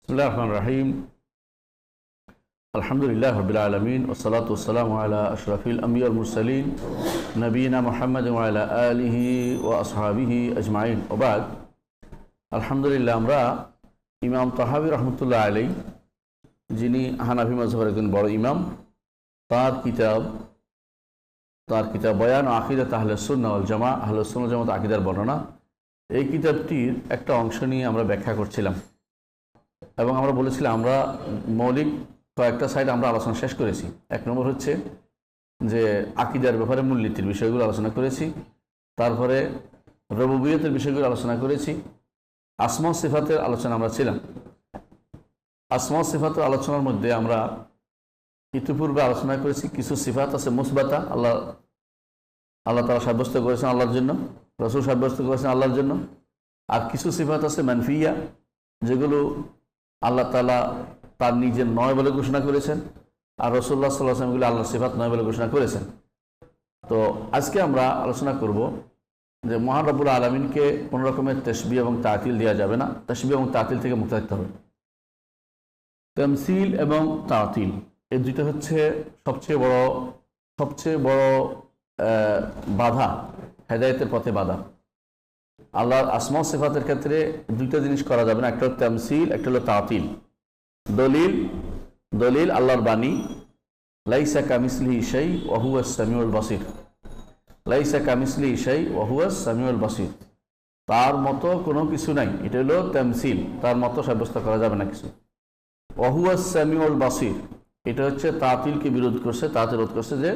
বিসমিল্লাহির রহমানির রহিম। আলহামদুলিল্লাহি রাব্বিল আলামিন ওয়াসসালাতু ওয়াসসালামু আলা আশরাফিল আম্বিয়া ওয়াল মুরসালিন নবিয়িনা মুহাম্মাদিন ওয়া আলা আলিহি ওয়া আসহাবিহি আজমাইন। ওয়া বাদ। আলহামদুলিল্লাহ, আমরা ইমাম তাহাবী রাহমাতুল্লাহ আলাইহি, যিনি হানাফি মাযহাবের একজন বড় ইমাম, তার কিতাব বয়ান ও আকিদাত আহলুস সুন্নাহ ওয়াল জামাআহ, আহলুস সুন্নাহ ওয়াল জামাআত আকিদার বর্ণনা, এই কিতাবটির একটা অংশ নিয়ে আমরা ব্যাখ্যা করছিলাম এবং আমরা বলেছিলাম আমরা মৌলিক কয়েকটা সাইড আমরা আলোচনা শেষ করেছি। এক নম্বর হচ্ছে যে আকিদার ব্যাপারে মূলনীতির বিষয়গুলো আলোচনা করেছি, তারপরে রুবুবিয়তের বিষয়গুলো আলোচনা করেছি, আসমা সিফাতের আলোচনা আমরা ছিলাম। আসমা সিফাতের আলোচনার মধ্যে আমরা ইতিপূর্বে আলোচনা করেছি কিছু সিফাত আছে মুসবাতা, আল্লাহ তাআলা সাব্যস্ত করেছেন আল্লাহর জন্য, রাসূল সাব্যস্ত করেছেন আল্লাহর জন্য। আর কিছু সিফাত আছে মানফিয়া, যেগুলো আল্লাহ তাআলা তার নিজের নয় বলে ঘোষণা করেছেন, আর রাসূলুল্লাহ সাল্লাল্লাহু আলাইহি ওয়াসাল্লাম এগুলো আল্লাহর সিফাত নয় বলে ঘোষণা করেছেন। তো আজকে আমরা আলোচনা করব যে মহান রব্বুল আলামিনকে কোনো রকমের তাশবিহ এবং তাতিল দেওয়া যাবে না, তাশবিহ এবং তাতিল থেকে মুক্ত থাকতে হবে। তামসিল এবং তাতিল এই দুইটা হচ্ছে সবচেয়ে বড় বাধা, হেদায়েতের পথে বাধা। আল্লাহর আসমা সিফাতের ক্ষেত্রে দুইটা জিনিস করা যাবে না, একটা হলো তামসিল, একটা হলো তাতিল। দলিল আল্লাহর বাণী, লাইসা কামিসলিহি শাই ওয়া হুয়াস সামিউল বাসির, লাইসা কামিসলিহি শাই ওয়া হুয়াস সামিউল বাসির, তার মতো কোনো কিছু নাই, এটা হলো তামসিল, তার মতো সাব্যস্ত করা যাবে না কিছু। ওয়া হুয়াস সামিউল বাসির, এটা হচ্ছে তাতিলকে বিরোধ করছে, তাতিল রোধ করছে যে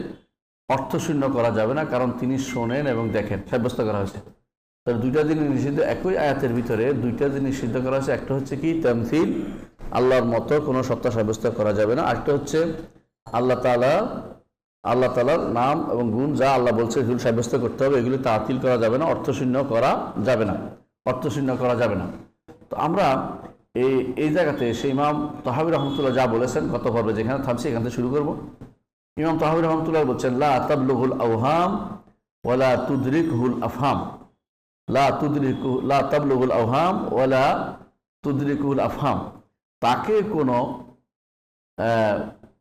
অর্থশূন্য করা যাবে না, কারণ তিনি শোনেন এবং দেখেন, সাব্যস্ত করা হয়েছে। তার দুইটা জিনিস নিষিদ্ধ, একই আয়াতের ভিতরে দুইটা জিনিস নিষিদ্ধ করা হয়েছে। একটা হচ্ছে কি তামসিল, আল্লাহর মতো কোনো সত্তা সাব্যস্ত করা যাবে না। আরেকটা হচ্ছে আল্লাহ তাআলার নাম এবং গুণ যা আল্লাহ বলছে এগুলো সাব্যস্ত করতে হবে, এগুলি তাতিল করা যাবে না, অর্থশূন্য করা যাবে না। তো আমরা এই জায়গাতে সেই ইমাম তাহাবী রাহমাতুল্লাহ যা বলেছেন গত পর্বে যেখানে থামছি এখান থেকে শুরু করব। ইমাম তাহাবী রাহমাতুল্লাহ বলছেন লা তাবলুগুল আওহাম ওয়ালা তুদরিকুল আফহাম, লা তাবলুগুল আওহাম ওয়ালা তুদরিকুল আফহাম, তাকে কোনো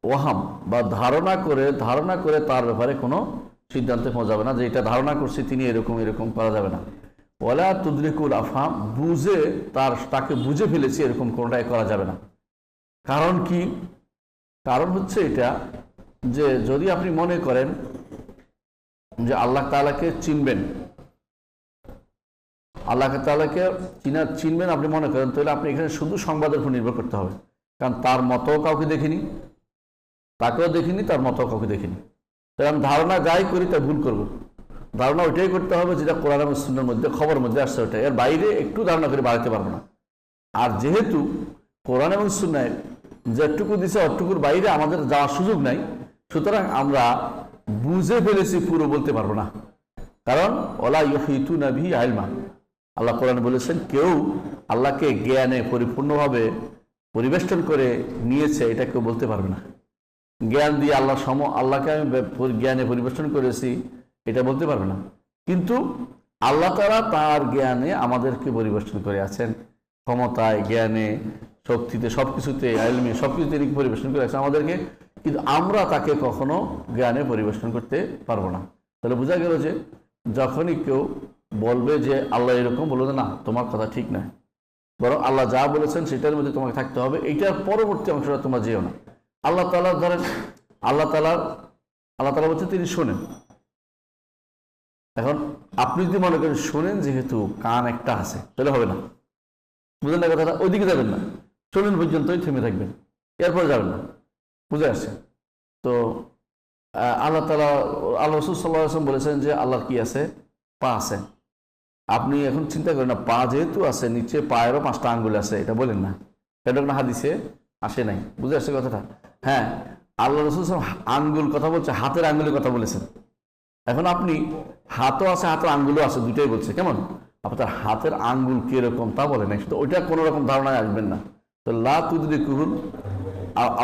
ওয়াহাম বা ধারণা করে তার ব্যাপারে কোনো সিদ্ধান্তে পৌঁছাবে না যে এটা ধারণা করছি তিনি এরকম করা যাবে না। ওয়ালা তুদরিকুল আফহাম, তাকে বুঝে ফেলেছি এরকম কোনোটাই করা যাবে না। কারণ কি? কারণ হচ্ছে এটা যে যদি আপনি মনে করেন যে আল্লাহ তাআলাকে চিনবেন, আপনি মনে করেন, তাহলে আপনি এখানে শুধু সংবাদের উপর নির্ভর করতে হবে, কারণ তার মতো কাউকে দেখিনি, তাকেও দেখিনি, তার মতো কাউকে দেখিনি। তাহলে আমি ধারণা যাই করি তা ভুল করব। ধারণা ওইটাই করতে হবে যেটা কোরআন এবং সুন্নাহর মধ্যে খবরের মধ্যে আসছে, ওটা এর বাইরে একটু ধারণা করে বাড়াতে পারবো না। আর যেহেতু কোরআন এবং সুন্নাহ যেটুকু দিছে অটুকুর বাইরে আমাদের যাওয়ার সুযোগ নাই, সুতরাং আমরা বুঝে ফেলেছি পুরো বলতে পারবো না। কারণ ওয়ালা ইউহিতুনা বিহি ইলমা, আল্লাহ কোরআনে বলেছেন কেউ আল্লাহকে জ্ঞানে পরিপূর্ণভাবে পরিবেষ্টন করে নিয়েছে এটা কেউ বলতে পারবে না। জ্ঞান দিয়ে আল্লাহকে আমি জ্ঞানে পরিবেষ্টন করেছি এটা বলতে পারবে না। কিন্তু আল্লাহ তাআলা তার জ্ঞানে আমাদেরকে পরিবেষ্টন করে আছেন, ক্ষমতায়, জ্ঞানে, শক্তিতে, সবকিছুতে, ইলমে, সবকিছুতে পরিবেষ্টন করে আছেন আমাদেরকে, কিন্তু আমরা তাকে কখনো জ্ঞানে পরিবেষ্টন করতে পারবো না। তাহলে বোঝা গেল যে যখনই কেউ বলবে যে আল্লাহ এরকম, বলবে না তোমার কথা ঠিক না, বরং আল্লাহ যা বলেছেন সেটার মধ্যে তোমাকে থাকতে হবে, এইটার পরবর্তী অংশটা তোমরা যেও না। আল্লাহ তাআলা ধরেন আল্লাহ তাআলা বলছে তিনি শোনেন। এখন আপনি যদি মনে করেন শোনেন, যেহেতু কান একটা আছে, তাহলে হবে না, বুঝলেন না কথাটা? ওইদিকে যাবেন না, শোনেন পর্যন্তই থেমে থাকবেন, এরপর যাবেন না। বুঝে আসছে? তো আল্লাহ রাসূল সাল্লাল্লাহু আলাইহি ওয়াসাল্লাম বলেছেন যে আল্লাহর কি আছে? পা আছে। আপনি এখন চিন্তা করেন না, পা যেহেতু আছে, নিচে পায়েরও 5টা আঙ্গুল আছে, এটা বলেন না, এটা কোনো হাদিসে আসে নাই। বুঝে আসছে কথাটা? হ্যাঁ, আল্লাহ রাসূল আঙ্গুল কথা বলছে, হাতের আঙ্গুলের কথা বলেছেন। এখন আপনি হাতও আছে, হাতের আঙ্গুলও আছে, দুইটাই বলছে। কেমন? আপনার হাতের আঙ্গুল কিরকম তা বলে নাই, তো ওইটা কোনো রকম ধারণায় আসবেন না। তো লা তুদরিকুল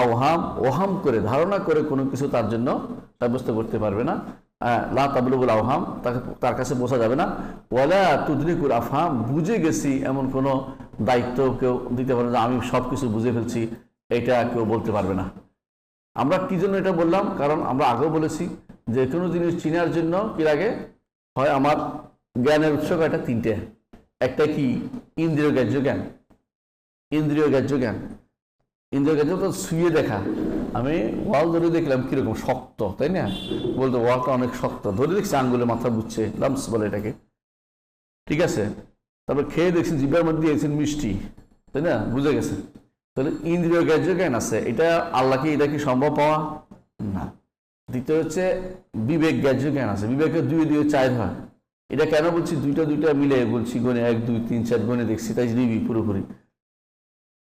আওহাম, ওহাম করে, ধারণা করে কোনো কিছু তার জন্য সাব্যস্ত করতে পারবে না। লা তাবলুগুল আওহাম, তার কাছে বোঝা যাবে না। ওয়ালা তুদরিকুল আফহাম, বুঝে গেছি এমন কোনো দায়িত্ব কেউ দিতে পারে যে আমি সব কিছু বুঝে ফেলছি, এটা কেউ বলতে পারবে না। আমরা কি জন্য এটা বললাম, কারণ আমরা আগেও বলেছি যে কোনো জিনিস চিনার জন্য কি লাগে, হয় আমার জ্ঞানের উৎস এটা তিনটে। একটা কি ইন্দ্রিয় গ্রাহ্য জ্ঞান, ইন্দ্রিয় গ্রাহ্য জ্ঞান, ইন্দ্রিয় গ্রাহ্য তো শুয়ে দেখা। আমি ওয়াল ধরে দেখলাম কিরকম শক্ত, তাই না, বলতে ওয়ালটা অনেক শক্ত, ধরে দেখছি আঙ্গুলে মাথা বুঝছে, লাম্পস বলে এটাকে, ঠিক আছে। তারপর খেয়ে দেখছি জিভের মধ্যে দিয়েছেন মিষ্টি, তাই না, বুঝে গেছে। তাহলে ইন্দ্রিয় গ্রাহ্য জ্ঞান আছে, এটা আল্লাহকে এটা কি সম্ভব পাওয়া না। দ্বিতীয় হচ্ছে বিবেক গ্রাহ্য জ্ঞান আছে, বিবেকের 2 2 4 হয়। এটা কেন বলছি, দুইটা মিলে বলছি, গণে 1 2 3 4 গণে দেখছি, তাই নিবি পুরোপুরি।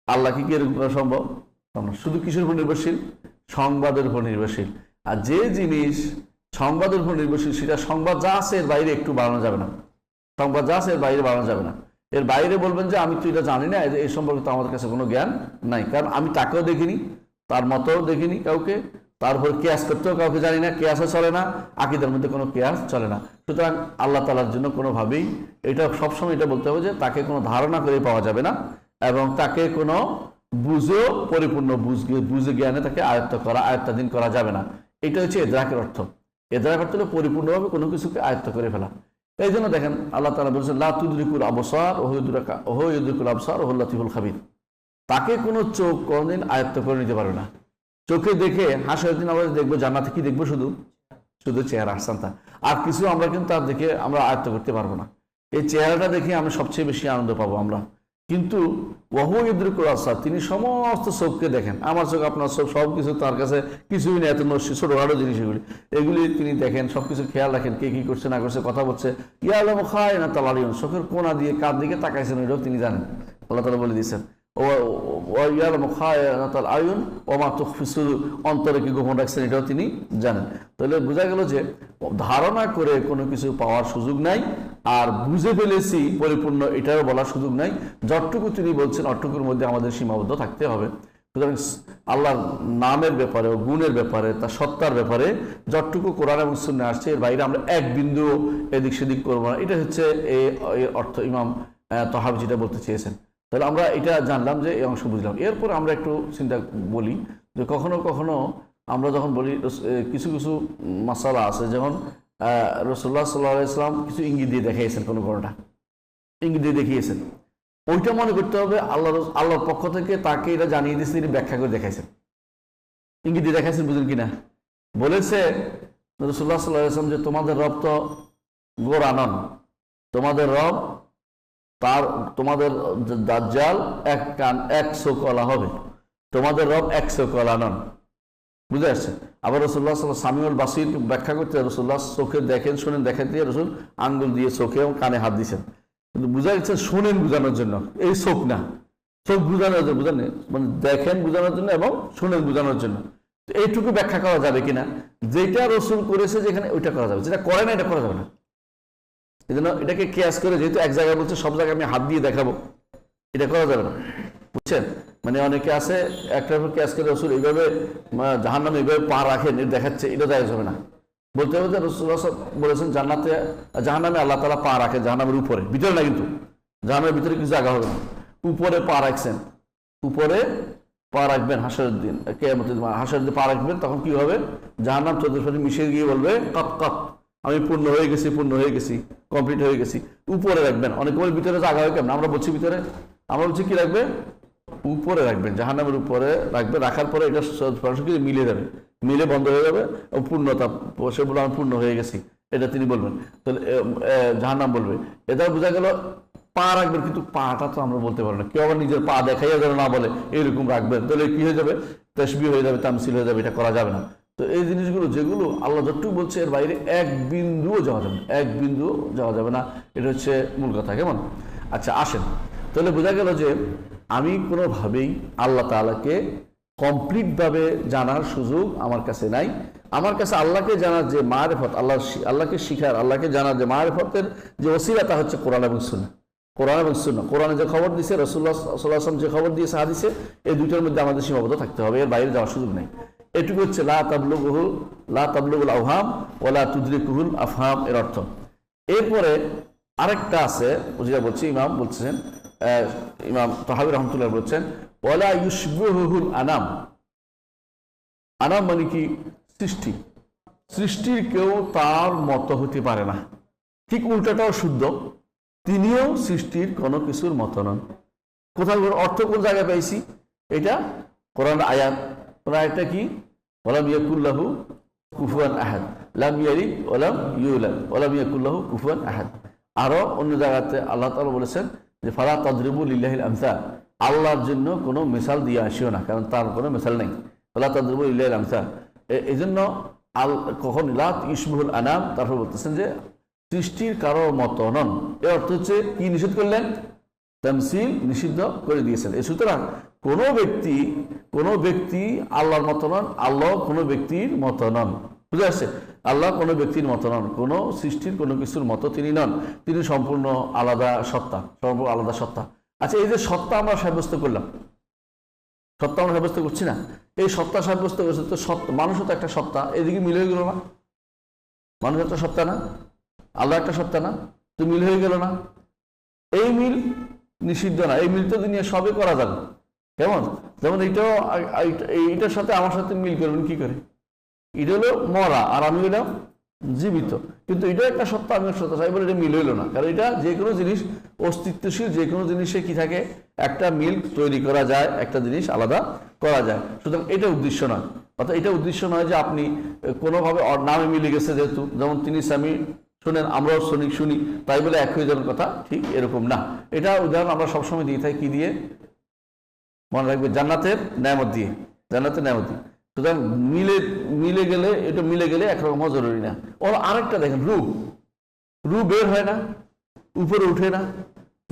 আল্লাহকে কি এরকম করা সম্ভব? শুধু কিসের উপর নির্ভরশীল? সংবাদের উপর নির্ভরশীল। আর যে জিনিস সংবাদের উপর নির্ভরশীল, সেটা সংবাদ যা আছে এর বাইরে একটু বাড়ানো যাবে না, সংবাদ যা আছে এর বাইরে বাড়ানো যাবে না। এর বাইরে বলবেন যে আমি তো এটা জানি না, এই সম্পর্কে তো আমাদের কাছে কোনো জ্ঞান নাই, কারণ আমি তাকেও দেখিনি, তার মতও দেখিনি কাউকে, তার উপর কেয়াস করতেও কাউকে জানি না, কেয়াসও চলে না, আকীদার মধ্যে কোনো কেয়াস চলে না। সুতরাং আল্লাহ তাআলার জন্য কোনোভাবেই এটা সবসময় এটা বলতে হবে যে তাকে কোনো ধারণা করে পাওয়া যাবে না, এবং তাকে কোনো বুঝেও পরিপূর্ণ বুঝে জ্ঞানে তাকে আয়ত্তাধীন করা যাবে না। এটা হচ্ছে ইদরাকের অর্থ। ইদরাক অর্থ হলো পরিপূর্ণভাবে কোনো কিছুকে আয়ত্ত করে ফেলা। এই জন্য দেখেন আল্লাহ তাআলা বলছেন লা তুদরিকুল আবসার ওয়া হুয়া ইউদরিকুল আবসার ওয়া হুয়াল লাতীফুল খাবীর। তাকে কোনো চোখ কোনোদিন আয়ত্ত করে নিতে পারবে না। চোখে দেখে হাসরের দিন আমরা দেখবো জান্নাতে কি দেখবো, শুধু চেহারা, আহসানতা, আর কিছু আমরা কিন্তু তার দেখে আমরা আয়ত্ত করতে পারবো না। এই চেহারাটা দেখে আমরা সবচেয়ে বেশি আনন্দ পাবো আমরা। কিন্তু ওয়া হুয়া ইউদরিকুল আবসার, তিনি সমস্ত চোখকে দেখেন। আমার চোখ, আপনার চোখ, সব কিছু তার কাছে কিছুই না, এত ছোটখাটো জিনিস এগুলি তিনি দেখেন, সবকিছু খেয়াল রাখেন, কে কি করছে না করছে, কথা বলছে। ইয়ালামু খায়িনাতাল আয়ুন, চোখের কোণা দিয়ে কার দিকে তাকাইছেন এটাও তিনি জানেন। আল্লাহ তাআলা বলে দিয়েছেন ইয়ালামু খায়িনাতাল আয়ুন ওয়া মা তুখফি সুদূর, অন্তরে কি গোপন রাখছেন এটাও তিনি জানেন। তাহলে বোঝা গেল যে ধারণা করে কোনো কিছু পাওয়ার সুযোগ নাই, আর বুঝে ফেলেছি পরিপূর্ণ এটাও বলার সুযোগ নাই। যতটুকু তিনি বলছেন অতটুকুর মধ্যে আমাদের সীমাবদ্ধ থাকতে হবে। সুতরাং আল্লাহর নামের ব্যাপারে, গুণের ব্যাপারে, তার সত্তার ব্যাপারে যতটুকু কোরআন এবং সুন্নাহ আসছে, এর বাইরে আমরা এক বিন্দু এদিক সেদিক করবো না। এটা হচ্ছে এই অর্থ ইমাম তাহাবী যেটা বলতে চেয়েছেন। তাহলে আমরা এটা জানলাম, যে এই অংশ বুঝলাম। এরপর আমরা একটু চিন্তা বলি যে কখনো কখনো আমরা যখন বলি কিছু কিছু মাসালা আছে, যেমন রাসূলুল্লাহ সাল্লাল্লাহু আলাইহি ওয়াসাল্লাম কিছু ইঙ্গিত দিয়ে দেখিয়েছেন, কোনো ঘটনা ইঙ্গিত দিয়ে দেখিয়েছেন, ওইটা মনে করতে হবে আল্লাহর পক্ষ থেকে তাকে এটা জানিয়ে দিয়েছে, তিনি ব্যাখ্যা করে দেখাইছেন। ইঙ্গিত দিয়ে দেখাইছেন, বুঝলেন কিনা? বলেছে রাসূলুল্লাহ সাল্লাল্লাহু আলাইহি ওয়াসাল্লাম যে তোমাদের রব তো গোরানন, তোমাদের রব তোমাদের দাজ্জাল এক কান 100 কলা হবে, তোমাদের রব 100 কলা নন। বুঝে আসছে? আবার রাসূলুল্লাহ সাল্লাল্লাহু আলাইহি ওয়াসাল্লাম সামিউল বাসির ব্যাখ্যা করতে রাসূলুল্লাহ চোখে দেখেন, শোনেন দেখাতে দিয়ে রাসূল আঙ্গুল দিয়ে চোখে এবং কানে হাত দিয়েছেন। কিন্তু বোঝা যাচ্ছে শোনেন বোঝানোর জন্য, এই চোখ না, চোখ বোঝানোর জন্য, বুঝলেন, মানে দেখেন বোঝানোর জন্য এবং শোনেন বোঝানোর জন্য। এইটুকু ব্যাখ্যা করা যাবে কিনা, যেটা রাসূল করেছে যেখানে ওইটা করা যাবে, যেটা করে না এটা করা যাবে না। এই জন্য এটাকে কিয়াস করে, যেহেতু এক জায়গায় বলছে সব জায়গায় আমি হাত দিয়ে দেখাবো, এটা করা যাবে না, বুঝছেন? মানে অনেকে আছে একটা কিয়াস করে রাসূল এইভাবে জাহান্নামে এইভাবে পা রাখেন, এটা দেখাচ্ছে, এটা জায়েজ হবে না। বলতে হবে যে রাসূলুল্লাহ বলেছেন জাহান্নামে আল্লাহ তাআলা পা রাখেন, জাহান্নামের উপরে, ভিতরে না, কিন্তু জাহান্নামের ভিতরে কিছু জায়গা হবে না, উপরে পা রাখছেন, উপরে পা রাখবেন হাসরের দিন, কিয়ামতের দিন হাসরের দিন পা রাখবেন, তখন কি হবে? জাহান্নাম চতুর্পাশে মিশে গিয়ে বলবে কত কত, আমি পূর্ণ হয়ে গেছি, কমপ্লিট হয়ে গেছি। উপরে রাখবেন, অনেকে বলে ভিতরে জায়গা হয় কেমন, আমরা বলছি ভিতরে, আমরা বলছি কি রাখবে? উপরে রাখবেন, জাহান্নামের উপরে রাখবে, রাখার পরে এটা সরাসরি মিলে যাবে, মিলে বন্ধ হয়ে যাবে, পূর্ণতা, সে বলে আমি পূর্ণ হয়ে গেছি, এটা তিনি বলবেন। তাহলে জাহান্নাম বলবে। এটা বোঝা গেল পা রাখবেন, কিন্তু পাটা তো আমরা বলতে পারবো না, কেউ আবার নিজের পা দেখাইয়া যেন না বলে এইরকম রাখবেন, তাহলে কি হয়ে যাবে? তাসবিহ হয়ে যাবে, তামসিল হয়ে যাবে, এটা করা যাবে না। তো এই জিনিসগুলো যেগুলো আল্লাহ যতটুকু বলছে এর বাইরে এক বিন্দুও যাওয়া যাবে না, এক বিন্দুও যাওয়া যাবে না, এটা হচ্ছে মূল কথা। কেমন? আচ্ছা আসেন, তাহলে বোঝা গেল যে আমি কোনোভাবেই আল্লাহ তাআলাকে কমপ্লিটভাবে জানার সুযোগ আমার কাছে নাই। আমার কাছে আল্লাহকে জানার যে মারিফত, আল্লাহকে শিখার, আল্লাহকে জানার যে মারিফতের যে ওসিলা, তা হচ্ছে কোরআন এবং সুন্নাহ। কোরআন এবং সুন্নাহ, কোরআনে যে খবর দিয়েছে, রাসূলুল্লাহ সাল্লাল্লাহু আলাইহি ওয়াসাল্লাম যে খবর দিয়েছে হাদিসে, এই দুইটার মধ্যে আমাদের সীমাবদ্ধ থাকতে হবে, এর বাইরে যাওয়ার সুযোগ নেই। এটুকু হচ্ছে লা তাবলুগুল আওহাম ওয়া লা তুদরিকুহুল আফহাম এর অর্থ। এরপরে আরেকটা আছে, যেটা বলছি ইমাম বলছেন ইমাম তাহাবী রহমতুল্লাহ বলছেন ওয়ালা ইউশবিহুল আনাম, আনাম মানে কি সৃষ্টি, সৃষ্টির কেউ তার মতো হতে পারে না। ঠিক উল্টাটাও শুদ্ধ, তিনিও সৃষ্টির কোনো কিছুর মতো নন। কোথাও অর্থ কোন জায়গায় পাইছি? এটা কোরআন আয়াত। কোরআন আয়াতটা কি? ওয়ালাম ইয়াকুল্লাহু কুফুয়ান আহাদ, লাম ইয়ালিদ ওয়ালাম ইউলাদ ওয়ালাম ইয়াকুল্লাহু কুফুয়ান আহাদ। আরো অন্য জায়গাতে আল্লাহ তাআলা বলেছেন যে ফালা তাদরিবু লিল্লাহিল আমসাল, আল্লাহর জন্য কোনো মিসাল দিয়ে আসিও না, কারণ তার কোনো মিসাল নেই। ফালা তাদরিবু লিল্লাহিল আমসাল, এই জন্য কখন লা ইশবিহুল আনাম, তারপর বলতেছেন যে সৃষ্টির কারো মতো নন। এর অর্থ হচ্ছে কি নিষেধ করলেন? তামসিল নিষিদ্ধ করে দিয়েছেন। সুতরাং কোনো ব্যক্তি আল্লাহর মতো নন, আল্লাহ কোনো ব্যক্তির মতো নন। বুঝে আসছে? আল্লাহ কোনো ব্যক্তির মতো নন, কোনো সৃষ্টির কোনো কিছুর মতো তিনি নন। তিনি সম্পূর্ণ আলাদা সত্তা, সম্পূর্ণ আলাদা সত্তা। আচ্ছা, এই যে সত্তা আমরা সাব্যস্ত করলাম, সত্তা আমরা সাব্যস্ত করছি না, এই সত্তা সাব্যস্ত করছে তো সত্তা, মানুষও তো একটা সত্তা, এদিকে মিল হয়ে গেল না? মানুষ একটা সত্তা না, আল্লাহ একটা সত্তা না, তো মিল হয়ে গেল না? এই মিল নিষিদ্ধ না, এই মিল তো দুনিয়া সবে করা যাবে। কেমন? যেমন এইটার সাথে আমার সাথে মিল করবেন কি করে? এটা হলো মরা আর আমি হলাম জীবিত, কিন্তু এটা একটা সত্তা, আমি সত্তা, তাই বলে এটা মিল হইল না। কারণ এটা যে কোনো জিনিস অস্তিত্বশীল, যে কোনো জিনিসে কি থাকে, একটা মিল তৈরি করা যায়, একটা জিনিস আলাদা করা যায়। সুতরাং এটা উদ্দেশ্য নয়। অর্থাৎ এটা উদ্দেশ্য নয় যে আপনি কোনোভাবে নামে মিলে গেছে, যেহেতু যেমন তিনি স্বামী শোনেন, আমরাও শুনি, তাই বলে এক হয়ে যাওয়ার কথা ঠিক এরকম না। এটা উদাহরণ আমরা সবসময় দিয়ে থাকি কি দিয়ে? মনে রাখবে, জান্নাতের নেয়ামত দিয়ে, জান্নাতের নেয়ামত দিয়ে। সুতরাং মিলে গেলে, এটা মিলে গেলে একরকম জরুরি না। ওর আরেকটা দেখেন, রু বের হয় না, উপরে উঠে না,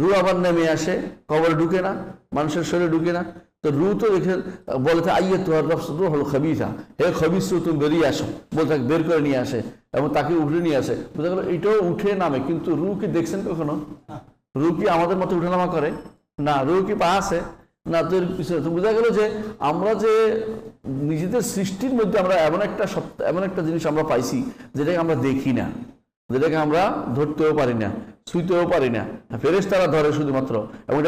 রু আবার নেমে আসে, কবরে ঢুকে না, মানুষের শরীরে ঢুকে না। তো রু তো দেখে বলে আইয়ে তোমার রু হলো খবিসা, হে খবিস তুমি বেরিয়ে আসো, বলতে বের করে নিয়ে আসে এবং তাকে উঠে নিয়ে আসে। বোঝা গেল এটাও উঠে নামে, কিন্তু রু কি দেখছেন কখনো? রু কি আমাদের মতো উঠানামা করে? না। রু কি পা আছে? না। তো পিছনে তো বোঝা গেল যে আমরা যে নিজেদের সৃষ্টির মধ্যে আমরা এমন একটা জিনিস আমরা পাইছি যেটাকে আমরা দেখি না, যেটাকে আমরা ধরতেও পারি না, ছুঁতেও পারি না। ফেরেশতারা ধরে শুধুমাত্র, এবং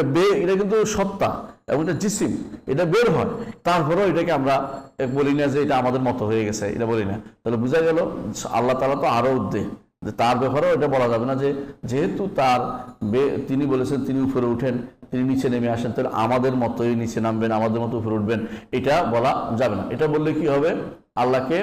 এটা কিন্তু সত্তা এবং এটা জিসিম, এটা বের হয়, তারপরেও এটাকে আমরা বলি না যে এটা আমাদের মতো হয়ে গেছে, এটা বলি না। তাহলে বোঝা গেল আল্লাহ তাআলা তো আরো উদ্দেশ্য, যে তার ব্যাপারেও এটা বলা যাবে না যে যেহেতু তিনি বলেছেন তিনি উপরে উঠেন, তিনি নিচে নেমে আসেন, তাহলে আমাদের মতোই নিচে নামবেন, আমাদের মতো উপরে উঠবেন, এটা বলা যাবে না। এটা বললে কি হবে? আল্লাহকে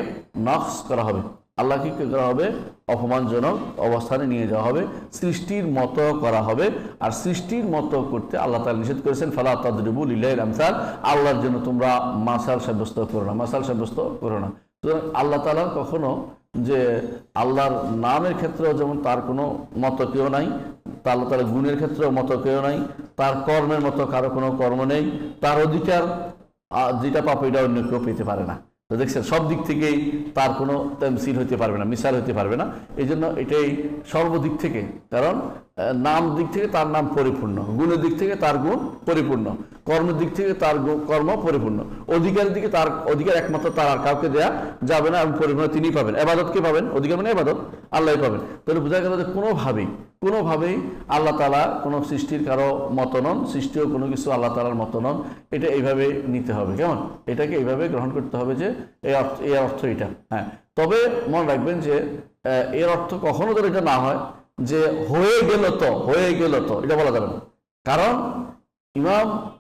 নকশ করা হবে, আল্লাহকে কি করা হবে? অপমানজনক অবস্থানে নিয়ে যাওয়া হবে, সৃষ্টির মতো করা হবে। আর সৃষ্টির মতো করতে আল্লাহ তাআলা নিষেধ করেছেন ফালা তাদরিবু লিল্লাহিল আমসাল, আল্লাহর জন্য তোমরা মাসাল সাব্যস্ত করো না, মাসাল সাব্যস্ত করো না। সুতরাং আল্লাহ তাআলার কখনো যে আল্লাহর নামের ক্ষেত্রেও যেমন তার কোনো মতো কেউ নাই, আল্লাহ তাআলার গুণের ক্ষেত্রেও মতো কেউ নাই, তার কর্মের মতো কারো কোনো কর্ম নেই, তার অধিকার যেটা পাবে এটা অন্য কেউ পেতে পারে না। তো দেখছেন, সব দিক থেকেই তার কোনো তামসিল হতে পারবে না, মিসাল হতে পারবে না। এই জন্য এটাই সর্বদিক থেকে, কারণ নাম দিক থেকে তার নাম পরিপূর্ণ, গুণের দিক থেকে তার গুণ পরিপূর্ণ, কর্মের দিক থেকে তার কর্ম পরিপূর্ণ, অধিকারের দিকে তার অধিকার একমাত্র তার আর কাউকে দেওয়া যাবে না, এবং পরিপূর্ণ তিনি পাবেন। এবাদত কে পাবেন? অধিকার মানে এবাদত আল্লাহ পাবেন। তাহলে বোঝা গেল যে কোনোভাবেই আল্লাহ তাআলা কোনো সৃষ্টির কারো মতো নন, সৃষ্টিও কোনো কিছু আল্লাহ তাআলার মতো নন। এটা এইভাবে নিতে হবে। কেমন? এটাকে এইভাবে গ্রহণ করতে হবে যে এর অর্থ এটা। হ্যাঁ, তবে মনে রাখবেন যে এর অর্থ কখনো যেন এটা না হয় যে হয়ে গেল তো এটা বলা যাবে না। কারণ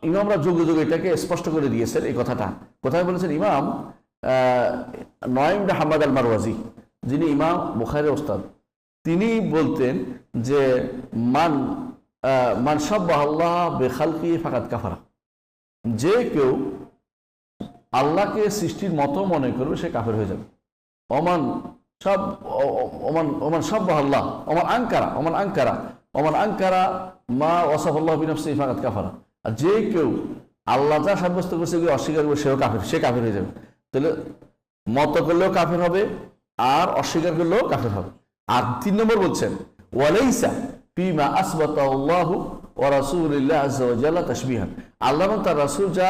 ইমামরা যুগে যুগে এটাকে স্পষ্ট করে দিয়েছেন। এই কথাটা কোথায় বলেছেন? ইমাম নঈম বিন হাম্মাদ আল মারওয়াজি, যিনি ইমাম বুখারীর ওস্তাদ, তিনি বলতেন যে মান শাব্বাহা আল্লাহ বিখালকিহি ফাকাদ কাফারা, যে কেউ আল্লাহকে সৃষ্টির মতো মনে করবে সে কাফের হয়ে যাবে। ওমান শাব্বাহা আল্লাহ ওমান আনকারা মা ওয়াসাফাল্লাহু বিনাফসিহি ফাকাদ কাফারা, আর যে কেউ আল্লাহ যা সাব্যস্ত করছে অস্বীকার করবে সে কাফের হয়ে যাবে। তাহলে মত করলেও কাফের হবে, আর অস্বীকার করলেও কাফের হবে। আর 3 নম্বর বলছেন ওয়ালাইসা ফিমা আসবাতাল্লাহু ওয়া রাসূলিল্লাহি আযজা ওয়া জাল্লা তাশবিহান, আল্লাহ এবং তার রাসূল যা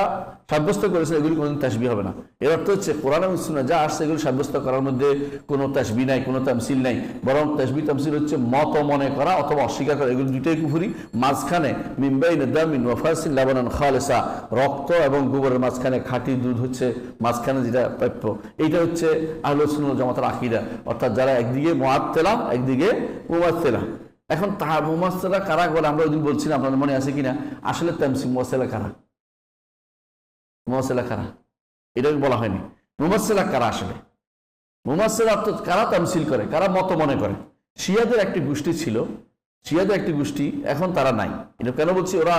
সাব্যস্ত করেছেন এগুলি কোনোদিন তাশবিহ হবে না। এর অর্থ হচ্ছে কোরআন এবং সুন্নাহ যা আসছে এগুলি সাব্যস্ত করার মধ্যে কোনো তাশবিহ নাই, কোনো তামসিল নাই, বরং তাশবিহ তামসিল হচ্ছে মত মনে করা অথবা অস্বীকার করা, এগুলি দুইটাই কুফরি। মাঝখানে মিন বাইনি দামিন ওয়া ফাসিল লাবানান খালিসা, রক্ত এবং গোবরের মাঝখানে খাঁটি দুধ হচ্ছে মাঝখানে যেটা প্রাপ্য, এইটা হচ্ছে আহলুস সুন্নাহ ওয়াল জামাতের আকীদা। অর্থাৎ যারা একদিকে মুআত্তিলা একদিকে মুমাসসিলা। এখন তার মুমাসসিলা কারা বলে আমরা ওইদিন বলছিলাম, আপনাদের মনে আছে কিনা? আসলে তামসিল মুমাসসিলা কারা, মুমাসসিলা কারা এটা বলা হয়নি। মুমাসসিলা কারা আসলে? মুমাসসিলা অর্থাৎ কারা তামসিল করে, কারা মত মনে করে। শিয়াদের একটি গোষ্ঠী ছিল, শিয়াদের একটি গোষ্ঠী, এখন তারা নাই। এটা কেন বলছি? ওরা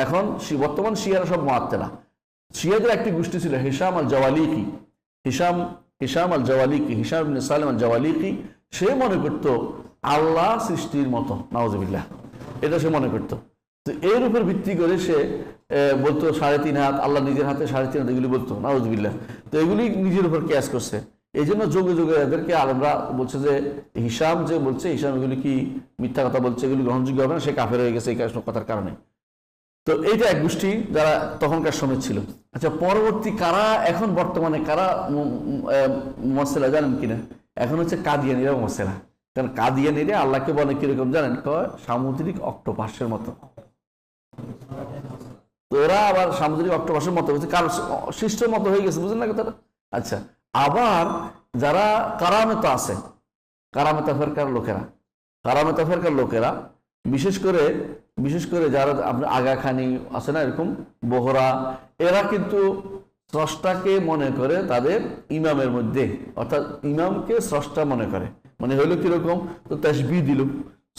এখন বর্তমান শিয়ারা সব মুআত্তিলা। শিয়াদের একটি গোষ্ঠী ছিল হিশাম আল জাওয়ালিকি, হিশাম আল জাওয়ালিকি, হিশাম ইবনে সালেম আল জাওয়ালিকি। সে মনে করতো আল্লাহ সৃষ্টির মতো, নাউজুবিল্লাহ, এটা সে মনে করতো। তো এর উপর ভিত্তি করে সে বলতো 3.5 হাত, আল্লাহ নিজের হাতে 3.5 হাত, এগুলি বলতো, নাউজুবিল্লাহ। তো এগুলি নিজের উপর কিয়াস করছে। এই জন্য যুগে যুগে এদেরকে আলেমরা বলছে যে হিশাম যে বলছে, হিশাম এগুলি কি মিথ্যা কথা বলছে, এগুলি গ্রহণযোগ্য হবে না, সে কাফের হয়ে গেছে এই কথার কারণে। তো এইটা এক গোষ্ঠী যারা তখনকার সময় ছিল। আচ্ছা, পরবর্তী কারা এখন বর্তমানে কারা মুমাসসিলা জানেন কিনা? এখন হচ্ছে কাদিয়ানীরা মুমাসসিলা। কারণ কাদিয়ানীরা আল্লাহকে বলে কিরকম জানেন? সামুদ্রিক অক্টোপাসের মতো। তো ওরা আবার সামুদ্রিক অক্টোপাসের মতো হচ্ছে, কারণ সৃষ্টির মতো হয়ে গেছে, বুঝলেন না কথাটা? আচ্ছা, আবার যারা কারামেতা আছে, কারামেতা ফেরকার লোকেরা, কারামেতা ফেরকার লোকেরা বিশেষ করে যারা আপনার আগাখানি আছে না, এরকম বোহরা, এরা কিন্তু স্রষ্টাকে মনে করে তাদের ইমামের মধ্যে, অর্থাৎ ইমামকে স্রষ্টা মনে করে। মানে হইলো কিরকম? তো তাসবিহ দিল,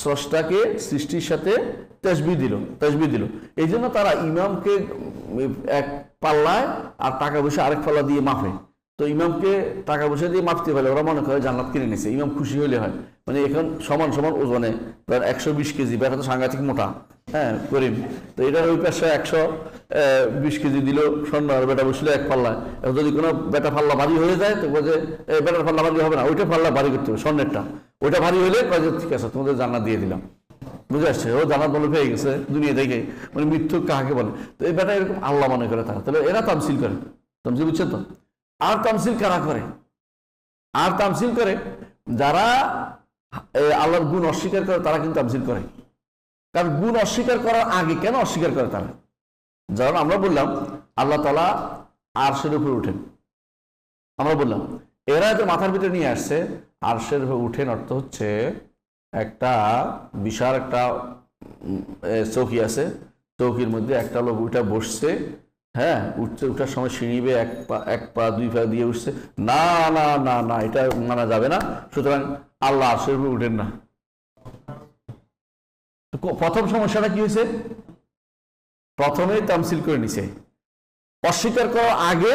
স্রষ্টাকে সৃষ্টির সাথে তাসবিহ দিল। এই জন্য তারা ইমামকে এক পাল্লায় আর টাকা পয়সা আরেক পাল্লা দিয়ে মাপে। তো ইমামকে টাকা পয়সা দিয়ে মাপতে পারলে ওরা মনে করে জান্নাত কিনে নিছে, ইমাম খুশি হইলে হয়। মানে এখন সমান সমান ওজনে, ধর 120 কেজি, বেটা তো সাংঘাতিক মোটা, হ্যাঁ করিম, তো এটার ওই পাশে 120 কেজি দিল স্বর্ণ, আর বেটা বসলে এক পাল্লায়। যদি কোনো বেটা পাল্লা ভারী হয়ে যায় তো বলছে বেটার পাল্লা ভারী হবে না, ওইটা পাল্লা ভারী করতে হবে, স্বর্ণেরটা ওইটা ভারী হলে ঠিক আছে তোমাদের জান্নাত দিয়ে দিলাম। বুঝে আসছে? ও জান্নাত বলে পেয়ে গেছে দুনিয়া দেখে, মানে মৃত্যু কাহাকে বলে। তো এই বেটা এরকম আল্লাহ মনে করে তারা, তাহলে এরা তামসিল করে। তামসিল বুঝছেন তো? আর তামসিল কারা করে? আর তামসিল করে যারা আল্লাহর গুণ অস্বীকার করে, তারা কিন্তু তামসিল করে। কারণ গুণ অস্বীকার করার আগে কেন অস্বীকার করে তারা? যেমন আমরা বললাম আল্লাহ তাআলা আরশের উপর উঠেন, আমরা বললাম এরা এদের মাথার ভিতরে নিয়ে আসছে আরশের উপর উঠেন, অর্থ হচ্ছে একটা বিশাল একটা চৌকি আছে, চৌকির মধ্যে একটা লোক উঠে বসছে, হ্যাঁ উঠার সময় সিঁড়ি বেয়ে এক পা দুই পা দিয়ে উঠছে, না না না না এটা মানা যাবে না, সুতরাং আল্লাহ আরশের উপর উঠেন না। প্রথম সমস্যাটা কি হয়েছে? প্রথমেই তামসিল করে নিছে, অস্বীকার করার আগে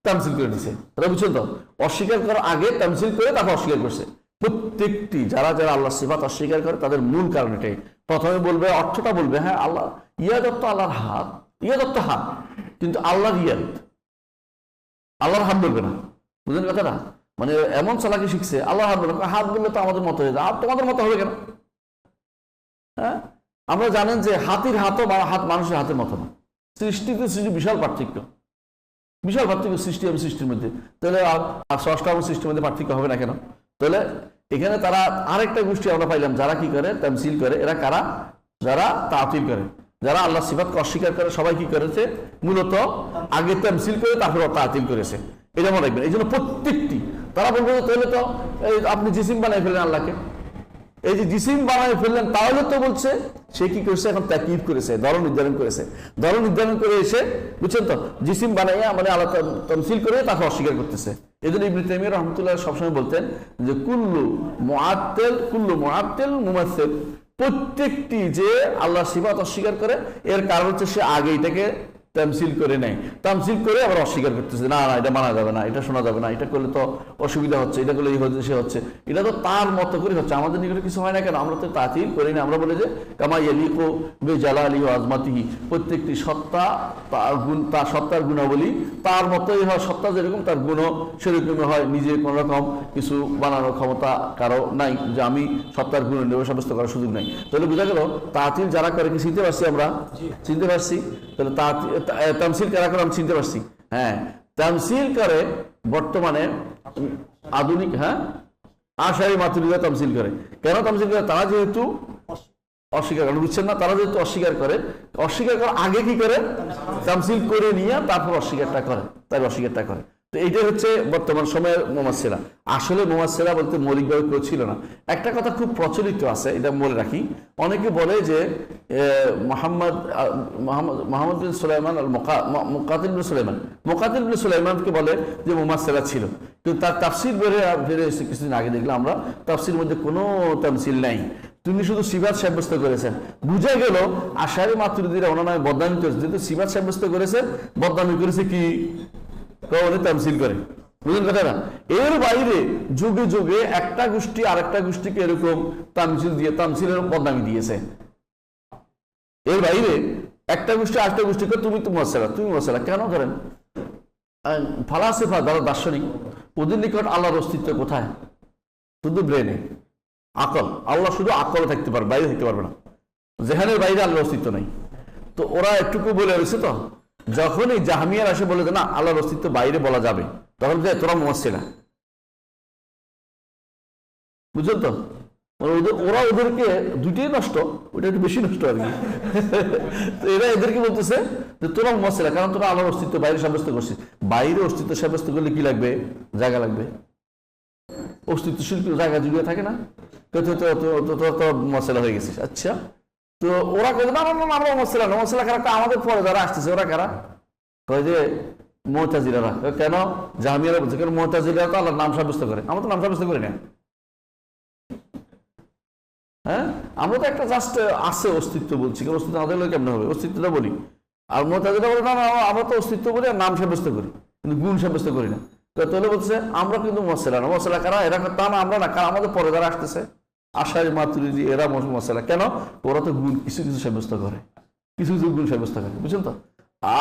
তামসিল করে নিছে। বুঝছেন তো? অস্বীকার করার আগে তামসিল করে তারপর অস্বীকার করছে। প্রত্যেকটি যারা আল্লাহ সিফাত অস্বীকার করে তাদের মূল কারণ এটাই। প্রথমে বলবে, অর্থটা বলবে, হ্যাঁ আল্লাহ ইয়াদত্ত, আল্লাহর হাত, ইয়াদত্ত হাত, কিন্তু আল্লাহর ইয়াদ, আল্লাহর হাত বলবে না। বুঝলেন কথাটা? মানে এমন চালাকি শিখছে, আল্লাহর হাত বলবে, হাত বললে তো আমাদের মতো হয়ে যায়, আর তোমাদের মতো হবে কেন? হ্যাঁ, আমরা জানেন যে হাতির হাতও হাত মানুষের হাতের মতো না। সৃষ্টিতে সৃষ্টি বিশাল পার্থক্য, বিশাল পার্থক্য সৃষ্টি এবং সৃষ্টির মধ্যে। তাহলে স্রষ্টা এবং সৃষ্টির মধ্যে পার্থক্য হবে না কেন? তাহলে এখানে তারা আরেকটা গোষ্ঠী আমরা পাইলাম যারা কি করে? তামসিল করে। এরা কারা? যারা তাতিল করে, যারা আল্লাহ সিফাতকে অস্বীকার করে। সবাই কি করেছে? মূলত আগে তামসিল করে তারপর তাতিল করেছে। এটা মনে রাখবেন। এই জন্য প্রত্যেকটি তারা বলবে তাহলে তো আপনি জিসিম বানাই ফেলেন আল্লাহকে, এই যে জিসিম বানাই ফেললেন, তাহলে তো বলছে সে কি করেছে? এখন তাকিদ করেছে, ধরন নির্ধারণ করেছে। ধরন নির্ধারণ করে এসে, বুঝছেন তো, জিসিম বানাইয়া মানে আল্লাহ তামসিল করে তাকে অস্বীকার করতেছে। এই জন্য ইবনে তাইমিয়া রাহমাতুল্লাহ সবসময় বলতেন যে কুল্লু মুআত্তিল মুমাসসিল, প্রত্যেকটি যে আল্লাহ সিফাত অস্বীকার করে এর কারণ হচ্ছে সে আগে এটাকে তামসিল করে নেয়, তামসিল করে আবার অস্বীকার করতেছে, না না এটা মানা যাবে না, এটা শোনা যাবে না, এটা করলে তো অসুবিধা হচ্ছে, এটা করলে এই হচ্ছে সে হচ্ছে, এটা তো তার মতো করে হচ্ছে, আমাদের নিকটে কিছু হয় না কেন? আমরা তো তাতিল করি না, আমরা বলি যে কামা ইয়ালিকু বিজালালি ওয়া আজমাতিহি, প্রত্যেকটি সত্তা তার গুণ, তার সত্তার গুণাবলী তার মতোই হয়, সত্তা যেরকম তার গুণও সেরকমই হয়, নিজে কোনো রকম কিছু বানানোর ক্ষমতা কারো নাই যে আমি সত্তার গুণ নেব, সাব্যস্ত করার সুযোগ নাই। তাহলে বোঝা গেল তাতিল যারা করে কি চিনতে পারছি আমরা? চিনতে পারছি। তাহলে তামসিল কারা করে আমি চিনতে পারছি। হ্যাঁ, তামসিল করে বর্তমানে আধুনিক, হ্যাঁ, আশারি মাতুরিদা তামসিল করে। কেন তামসিল করে? তারা যেহেতু অস্বীকার করে, বুঝছেন না? তারা যেহেতু অস্বীকার করে, অস্বীকার করার আগে কি করে? তামসিল করে নিয়ে তারপর অস্বীকারটা করে, তার অস্বীকারটা করে। তো এইটাই হচ্ছে বর্তমান সময়ের মুমাসসিলা। আসলে মুমাসসিলা বলতে মৌলিকভাবে কেউ ছিল না। একটা কথা খুব প্রচলিত আছে, এটা বলে রাখি, অনেকে বলে যে মোহাম্মদ বিন সুলাইমান আল মুকাতিল বিন সুলাইমান, মুকাতিল বিন সুলাইমানকে বলে যে মুমাসসিলা ছিল, কিন্তু তার তাফসীর বেড়ে এসে কিছুদিন আগে দেখলাম আমরা, তাফসীরের মধ্যে কোনো তামসিল নাই, তিনি শুধু সিফাত সাব্যস্ত করেছেন। বুঝা গেল আশারি মাতুরিদিরা ওনার নামে বদনামি করেছে, যেহেতু সিফাত সাব্যস্ত করেছে, বদনামি করেছে কি তামসিল করে, বুঝলেন কথা না? এর বাইরে যুগে যুগে একটা গোষ্ঠী আরেকটা গোষ্ঠীকে এরকম তামসিল দিয়ে তামসিলের বদনামি দিয়েছে। এর বাইরে একটা গোষ্ঠী আরেকটা গোষ্ঠীকে তুমি তো মুমাসসিলা, তুমি মুমাসসিলা কেন করেন? ফালাসিফা যারা দার্শনিক, ওদের নিকট আল্লাহর অস্তিত্ব কোথায়? শুধু ব্রেনে, আকল। আল্লাহ শুধু আকলে থাকতে পারবে, বাইরে থাকতে পারবে না, যেখানের বাইরে আল্লাহর অস্তিত্ব নেই। তো ওরা একটুকু বলে রয়েছে, তো যখন এই জাহমিয়ার আসে বলে যে না আল্লাহর অস্তিত্ব বাইরে বলা যাবে, তখন তোরা মুমাসসিলা, বুঝলেন তো? ওরা ওদেরকে দুইটাই নষ্ট, ওইটা একটু বেশি নষ্ট আর কি। তো এরা এদেরকে বলতেছে যে তোরা মুমাসসিলা, কারণ তোরা আল্লাহর অস্তিত্ব বাইরে সাব্যস্ত করছিস। বাইরে অস্তিত্ব সাব্যস্ত করলে কি লাগবে? জায়গা লাগবে। অস্তিত্বশীল জায়গা জুড়ে থাকে না, তো মুমাসসিলা হয়ে গেছিস। আচ্ছা, তো ওরা কে না আমরা মুমাসসিলা না, মুমাসসিলা কারা? আমাদের পরে যারা আসতেছে ওরা কারা? কয় যে মুতাজিলারা। কেন? জাহমিয়ারা বলছে, কেন মুতাজিলারা তো আল্লাহর নাম সাব্যস্ত করে, আমরা তো নাম সাব্যস্ত করি না। হ্যাঁ, আমরা তো একটা জাস্ট আছে অস্তিত্ব বলছি, অস্তিত্ব না থাকলে কেমন হবে? অস্তিত্বটা বলি। আর মুতাজিলা বলে না আমরা তো অস্তিত্ব বলি আর নাম সাব্যস্ত করি, কিন্তু গুণ সাব্যস্ত করি না। তাহলে বলছে আমরা কিন্তু মুমাসসিলা না। মুমাসসিলা কারা? এরা তা না, আমরা না, কারণ আমাদের পরে যারা আসতেছে আশারি মাতুরিদি এরা মুমাসসিলা। কেন? ওরা তো গুণ কিছু কিছু সাব্যস্ত করে, কিছু কিছু গুণ সাব্যস্ত করে, বুঝছেন তো?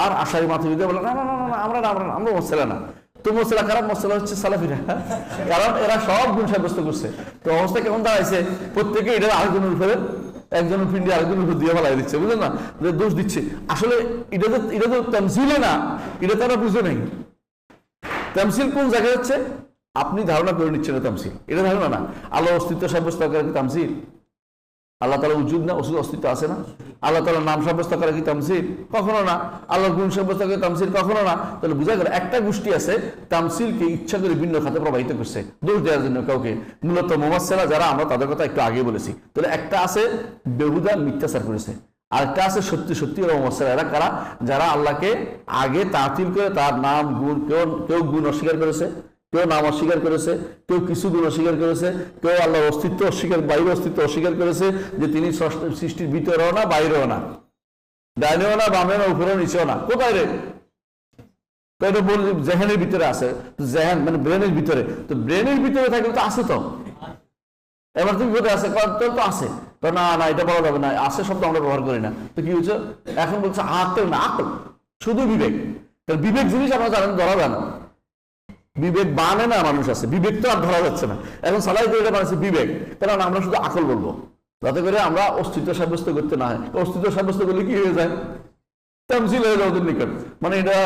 আর আশারি মাতুরিদি বলে না না না না আমরা না, আমরা মুমাসসিলা না। তো মুমাসসিলা কারা? মুমাসসিলা হচ্ছে সালাফিরা, কারণ এরা সব গুণ সাব্যস্ত করছে। তো অবস্থা কেমন দাঁড়াইছে? প্রত্যেকে এটা আরেকজনের উপরে, একজনের পিণ্ডি আরেকজনের উপর দিয়ে ফেলাই দিচ্ছে, বুঝলেন না? দোষ দিচ্ছে। আসলে এটা তো তামসিলে না, এটা তারা বুঝে নাই। তামসিল কোন জায়গায় হচ্ছে? আপনি ধারণা করে নিচ্ছেন তামসিল, এটা ধারণা না। আল্লাহ অস্তিত্ব সাব্যস্ত করা কি তামসিল? আল্লাহ তাআলা উজুদ না, অস্তিত্ব আছে না? আল্লাহ তাআলার নাম সাব্যস্ত করা কি তামসিল? কখনো না। আল্লাহর গুণ সাব্যস্ত করা তামসিল? কখনো না। তাহলে বুঝা গেল একটা গোষ্ঠী আছে তামসিলকে ইচ্ছা করে ভিন্ন খাতে প্রবাহিত করছে দোষ দেওয়ার জন্য কাউকে, মূলত মুমাসসিলা যারা, আমরা তাদের কথা একটু আগে বলেছি। তাহলে একটা আছে বেহুদা মিথ্যাচার করেছে, আরেকটা আছে সত্যি সত্যি ওরা মুমাসসিলা। এরা কারা? যারা আল্লাহকে আগে তাতিল করে তার নাম গুণ, কেউ গুণ অস্বীকার করেছে, কেউ নাম অস্বীকার করেছে, কেউ কিছু গুণ অস্বীকার করেছে, কেউ আল্লাহর অস্তিত্ব অস্বীকার, বাইরে অস্তিত্ব অস্বীকার করেছে, যে তিনি সৃষ্টির ভিতরেও না বাইরেও না, ডাইনেও না বামেও না উপরেও নিচেও না। কোথায় রে? এটা বল জেহানের ভিতরে আছে, জেহান মানে ব্রেনের ভিতরে। তো ব্রেনের ভিতরে থাকলে তো আছে, তো এবার তুমি কোথায় আছে? তো আছে। তো না না এটা বলা যাবে না, আছে শব্দ আমরা ব্যবহার করি না। তো কি হচ্ছে এখন? বলছে আকল না, আকল শুধু বিবেক। বিবেক জিনিস আমরা জানেন, ধরা যায় না। বিবেক বানে না মানুষ আছে, বিবেক তো আর ধরা যাচ্ছে না। এখন সালাই করে বানাচ্ছে বিবেক, কারণ আমরা শুধু আকল বলবো, যাতে করে আমরা অস্তিত্ব সাব্যস্ত করতে না হয়। অস্তিত্ব সাব্যস্ত করলে কি হয়ে যায়? তামসিল হয়ে যায় ওদের নিকট, মানে এটা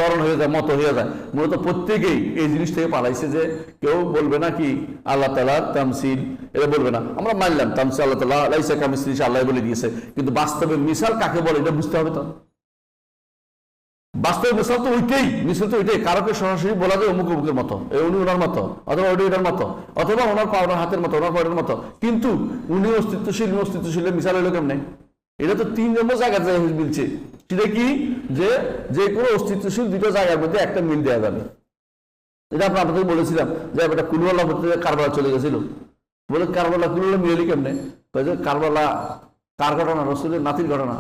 ধরন হয়ে যায়, মত হয়ে যায়। মূলত প্রত্যেকেই এই জিনিস থেকে পালাইছে যে কেউ বলবে না কি আল্লাহ তাআলার তামসিল, এটা বলবে না। আমরা মানলাম তামসিল আল্লাহ তাআলা লাইসা কামিসলিহি, আল্লাহ বলে দিয়েছে, কিন্তু বাস্তবে মিসাল কাকে বলে এটা বুঝতে হবে। তো বাস্তবে মিসাল তো ওইটাই, মিসাল তো ওইটাই। কারোকে সরাসরি বলা যায় অমুক অমুকের মতো, উনি ওনার মতো, অথবা ওটা এটার মতো, অথবা ওনার পা ওনার হাতের মতো, ওনার পায়ের মতো। কিন্তু উনি অস্তিত্বশীল, অস্তিত্বশীল মিসাল হইলো কেমনে? এটা তো 3 নম্বর জায়গা মিলছে। সেটা কি? যে কোনো অস্তিত্বশীল দুটো জায়গার মধ্যে একটা মিল দেওয়া যাবে। এটা আমরা আপনাদের বলেছিলাম যে একটা কুলওয়াল্লাহ কারবালা চলে গেছিল, বলে কারবালা কুলওয়াল্লাহ মিলালি কেমনে? কারবালা কার ঘটনা? রসুলের নাতির ঘটনা।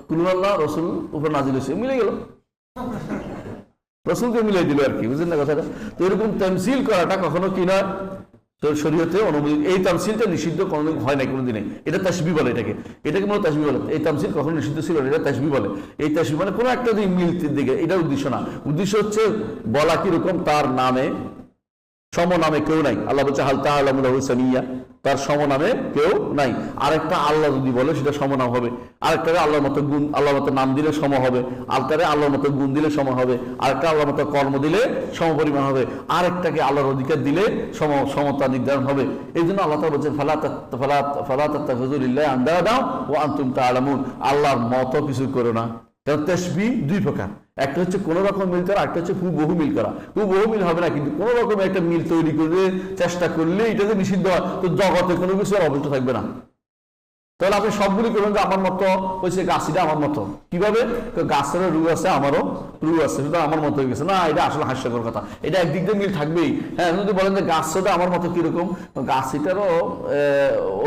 কুলুল্লাহ রসুল উপর নাজিল হয়েছে, মিলে গেল, রসুলকে মিলিয়ে দিল আর কি, বুঝলেন না কথাটা? তো এরকম তামসিল করাটা কখনো কি নয়, শরীয়তে অনুমোদিত। এই তামসিলটা নিষিদ্ধ কোনোদিন হয় নাই কোনোদিনে, এটা তাসবিহ বলে, এটাকে মনে তাসবিহ বলে। এই তামসিল কখনো নিষিদ্ধ ছিল না, এটা তাসবিহ বলে। এই তাসবিহ মানে কোনো একটা দিক মিলতির দিকে, এটা উদ্দেশ্য না। উদ্দেশ্য হচ্ছে বলা কিরকম তার নামে সমনামে কেউ নাই। আল্লাহ বলছে হাল তাআলামু সামিয়া, তার সমনামে কেউ নাই। আরেকটা আল্লাহ যদি বলে সেটা সমনাম হবে, আরেকটারে আল্লাহর মতো গুণ, আল্লাহর মতো নাম দিলে সম হবে, আরেকটারে আল্লাহর মতো গুণ দিলে সম হবে, আরেকটা আল্লাহর মতো কর্ম দিলে সমপরিমাণ হবে, আরেকটাকে আল্লাহর অধিকার দিলে সমতা নির্ধারণ হবে। এই জন্য আল্লাহ তাআলা বলছেন ফালা তাত্তাখিযু লিল্লাহি আনদাদা ওয়া আনতুম তা'লামুন, আল্লাহর মতো কিছু করো না। কারণ তাসবিহ দুই প্রকার, একটা হচ্ছে কোন রকম মিল করা, একটা হচ্ছে হুবহু মিল করা। হুবহু মিল হবে না, কিন্তু কোন রকম একটা মিল তৈরি করে চেষ্টা করলে এটা যে নিষিদ্ধ হয়, তো জগতে কোনো কিছু আর অবশিষ্ট থাকবে না। তাহলে আপনি সবগুলি করবেন যে আমার মতো হয়েছে, গাছিটা আমার মতো, কিভাবে? গাছের রু আছে, আমারও রু আছে, সুতরাং আমার মতো হয়ে গেছে। না, এটা আসলে হাস্যকর কথা, এটা একদিক দিয়ে মিল থাকবেই। হ্যাঁ, যদি বলেন যে গাছটা আমার মতো কিরকম, গাছিটারও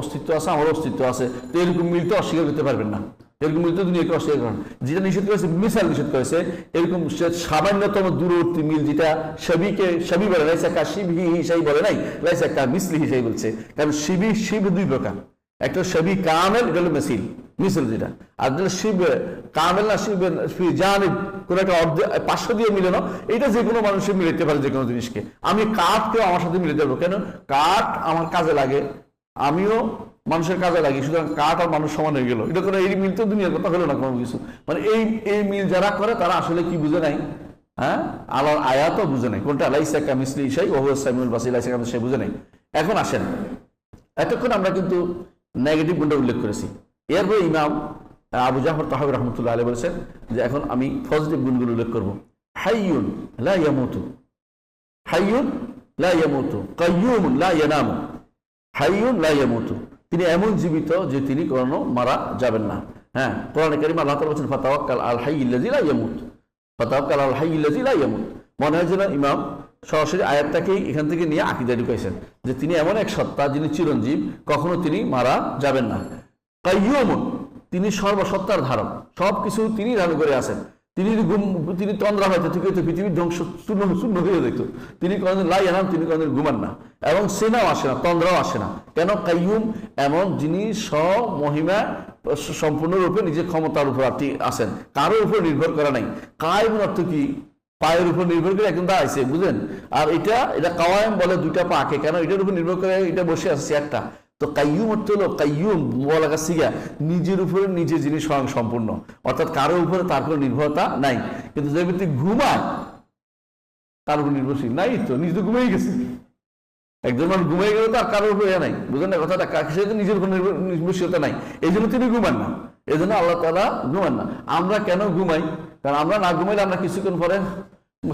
অস্তিত্ব আছে, আমারও অস্তিত্ব আছে, তো এরকম মিল তো অস্বীকার করতে পারবেন না। এরকম মিল তো দুনিয়াকে অস্বীকার করেন। যেটা নিষেধ করেছে মিসাল নিষেধ করেছে, এরকম সামান্যতম দূরবর্তী মিল, যেটা সবিকে সবই বলে, লাইসা শিবহি হিসাই বলে নাই, লাইসা মিসলি হিসাই বলছে। কারণ শিব দুই প্রকার, একটা সবই কামেল, এটা হলো মিসিল, মিসিল যেটা। আর যেটা শিব কামেল না, শিব জানিব, কোন একটা 500 দিয়ে মিলে না, এটা যে কোনো মানুষের মিলাইতে পারে যে কোনো জিনিসকে। আমি কাঠকেও আমার সাথে মিলাতে পারবো, কেন? কাঠ আমার কাজে লাগে, আমিও মানুষের কাজে লাগে, সুতরাং কাঠ আর মানুষ সমান হয়ে গেল। এটা কোনো এই মিল তো দুনিয়ার কথা হলো না কোনো কিছু। মানে এই মিল যারা করে তারা আসলে কি বুঝে নাই? হ্যাঁ, আল্লাহর আয়াতও বুঝে নাই। কোনটা? লাইসা কামিসলি শাই ওয়া হুয়াস সামিউল বাসীর, লাইসা কামিসলি শাই বুঝে নাই। এখন আসেন, এতক্ষণ আমরা কিন্তু নেগেটিভ গুণটা উল্লেখ করেছি। এরপরে ইমাম আবু জাফর তাহাবী রাহমাতুল্লাহ আলাইহি বলেছেন যে এখন আমি পজিটিভ গুণগুলো উল্লেখ করব। হাইয়ুন লা ইয়ামুতু, হাইয়ুন লা ইয়ামুতু, কাইয়্যুমুন লা ইয়ানামু, হাইয়ুন লা ইয়ামুতু, তিনি এমন জীবিত যে তিনি কোনো মারা যাবেন না। হ্যাঁ, কোরআনে কারীমে আল্লাহ তাআলা বলেছেন ফাতাওয়াক্কাল আল হাইয়্যিল্লাযী লা ইয়ামুত, ফাতাওয়াক্কাল আল হাইয়্যিল্লাযী লা ইয়ামুত। মনে হয় যেন ইমাম সরাসরি আয়াতটাকেই এখান থেকে নিয়ে আকীদা ঢুকাইছেন, যে তিনি এমন এক সত্তা যিনি চিরঞ্জীব, কখনো তিনি মারা যাবেন না। কাইয়্যুমুন, তিনি সর্বসত্তার ধারক, সবকিছু তিনি ধারণ করে আছেন। তিনি তন্দ্রা হয়তো ঠিক হইতো, পৃথিবীর ধ্বংস শূন্য হয়ে যেত। তিনি কোনদিন লা ইয়ানাম, তিনি কোনদিন ঘুমান না, এবং সেনাও আসে না, তন্দ্রাও আসে না। কেন? কাইয়ুম এমন যিনি স্বমহিমা সম্পূর্ণরূপে নিজের ক্ষমতার উপর আছেন, কারোর উপর নির্ভর করা নাই। কায়েম অর্থ কি? পায়ের উপর নির্ভর করে একদম দাঁড়াইছে, বুঝলেন? আর এটা কাওয়ায়েম বলে, দুইটা পাকে, কেন? এটার উপর নির্ভর করে এটা বসে আছে একটা। তো কাইয়ুম অর্থ হলো, কাইয়ুম বলা গেছে নিজের উপরে নিজে যিনি স্বয়ং সম্পূর্ণ, অর্থাৎ কারোর উপরে তার কোনো নির্ভরতা নাই। কিন্তু যে ব্যক্তি ঘুমায় তার উপর নির্ভরশীল নাই, তো নিজে তো ঘুমিয়ে গেছে। একজন মানুষ ঘুমিয়ে গেলে তার কারোর উপরে নাই, বুঝলেন না কথাটা? সে তো নিজের উপর নির্ভরশীলতা নাই, এই জন্য তিনি ঘুমান না, এই জন্য আল্লাহ তাআলা ঘুমান না। আমরা কেন ঘুমাই? কারণ আমরা না ঘুমাইলে আমরা কিছুক্ষণ পরে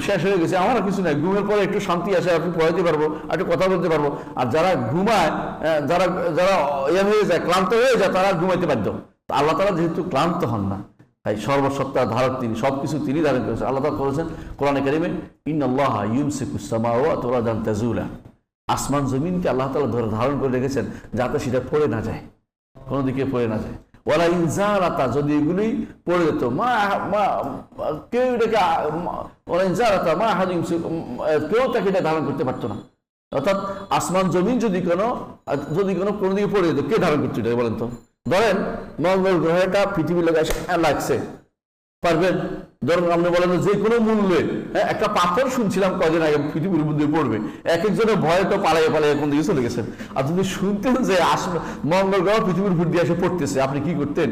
শেষ হয়ে গেছে, আমার কিছু নাই, ঘুমের পরে একটু শান্তি আসে, একটু পড়াইতে পারবো, একটু কথা বলতে পারবো। আর যারা ঘুমায়, যারা হয়ে যায়, ক্লান্ত হয়ে যায়, তারা ঘুমাইতে বাধ্য। আল্লাহ তাআলা যেহেতু ক্লান্ত হন না, তাই সর্বসত্তার ধারক তিনি, সবকিছু তিনি ধারণ করেছেন। আল্লাহ তাআলা করেছেন কোরআনে কারীমে, ইন্নাল্লাহা ইউমসিকুস সামাওয়াতি ওয়াল আরদা তাজুলা, আসমান জমিনকে আল্লাহ তাআলা ধারণ করে রেখেছেন যাতে সেটা পড়ে না যায়, কোনো দিকে পড়ে না যায়। ওয়ালা ইনজারাতা, যদি এগুলি পড়ে যেত, কেউ এটাকে ওয়ালা ইনজারাতা মা আহাদিন, কেউ তাকে এটা ধারণ করতে পারতো না। অর্থাৎ আসমান জমিন যদি কোনো দিকে পড়ে যেত, কে ধারণ করতো এটা বলেন তো? ধরেন মঙ্গল গ্রহটা পৃথিবীর লাগছে, পারবেন? ধরুন আপনি বলেন যে কোনো মূল্যে, হ্যাঁ, একটা পাথর শুনছিলাম কদিন আগে পৃথিবীর মধ্যে পড়বে, এক একজনের ভয়ে তো পালাইয়ে কোন দিকে চলে গেছেন। আর যদি শুনতেন যে মঙ্গল গ্রহ পৃথিবীর উপর দিয়ে এসে পড়তেছে, আপনি কি করতেন?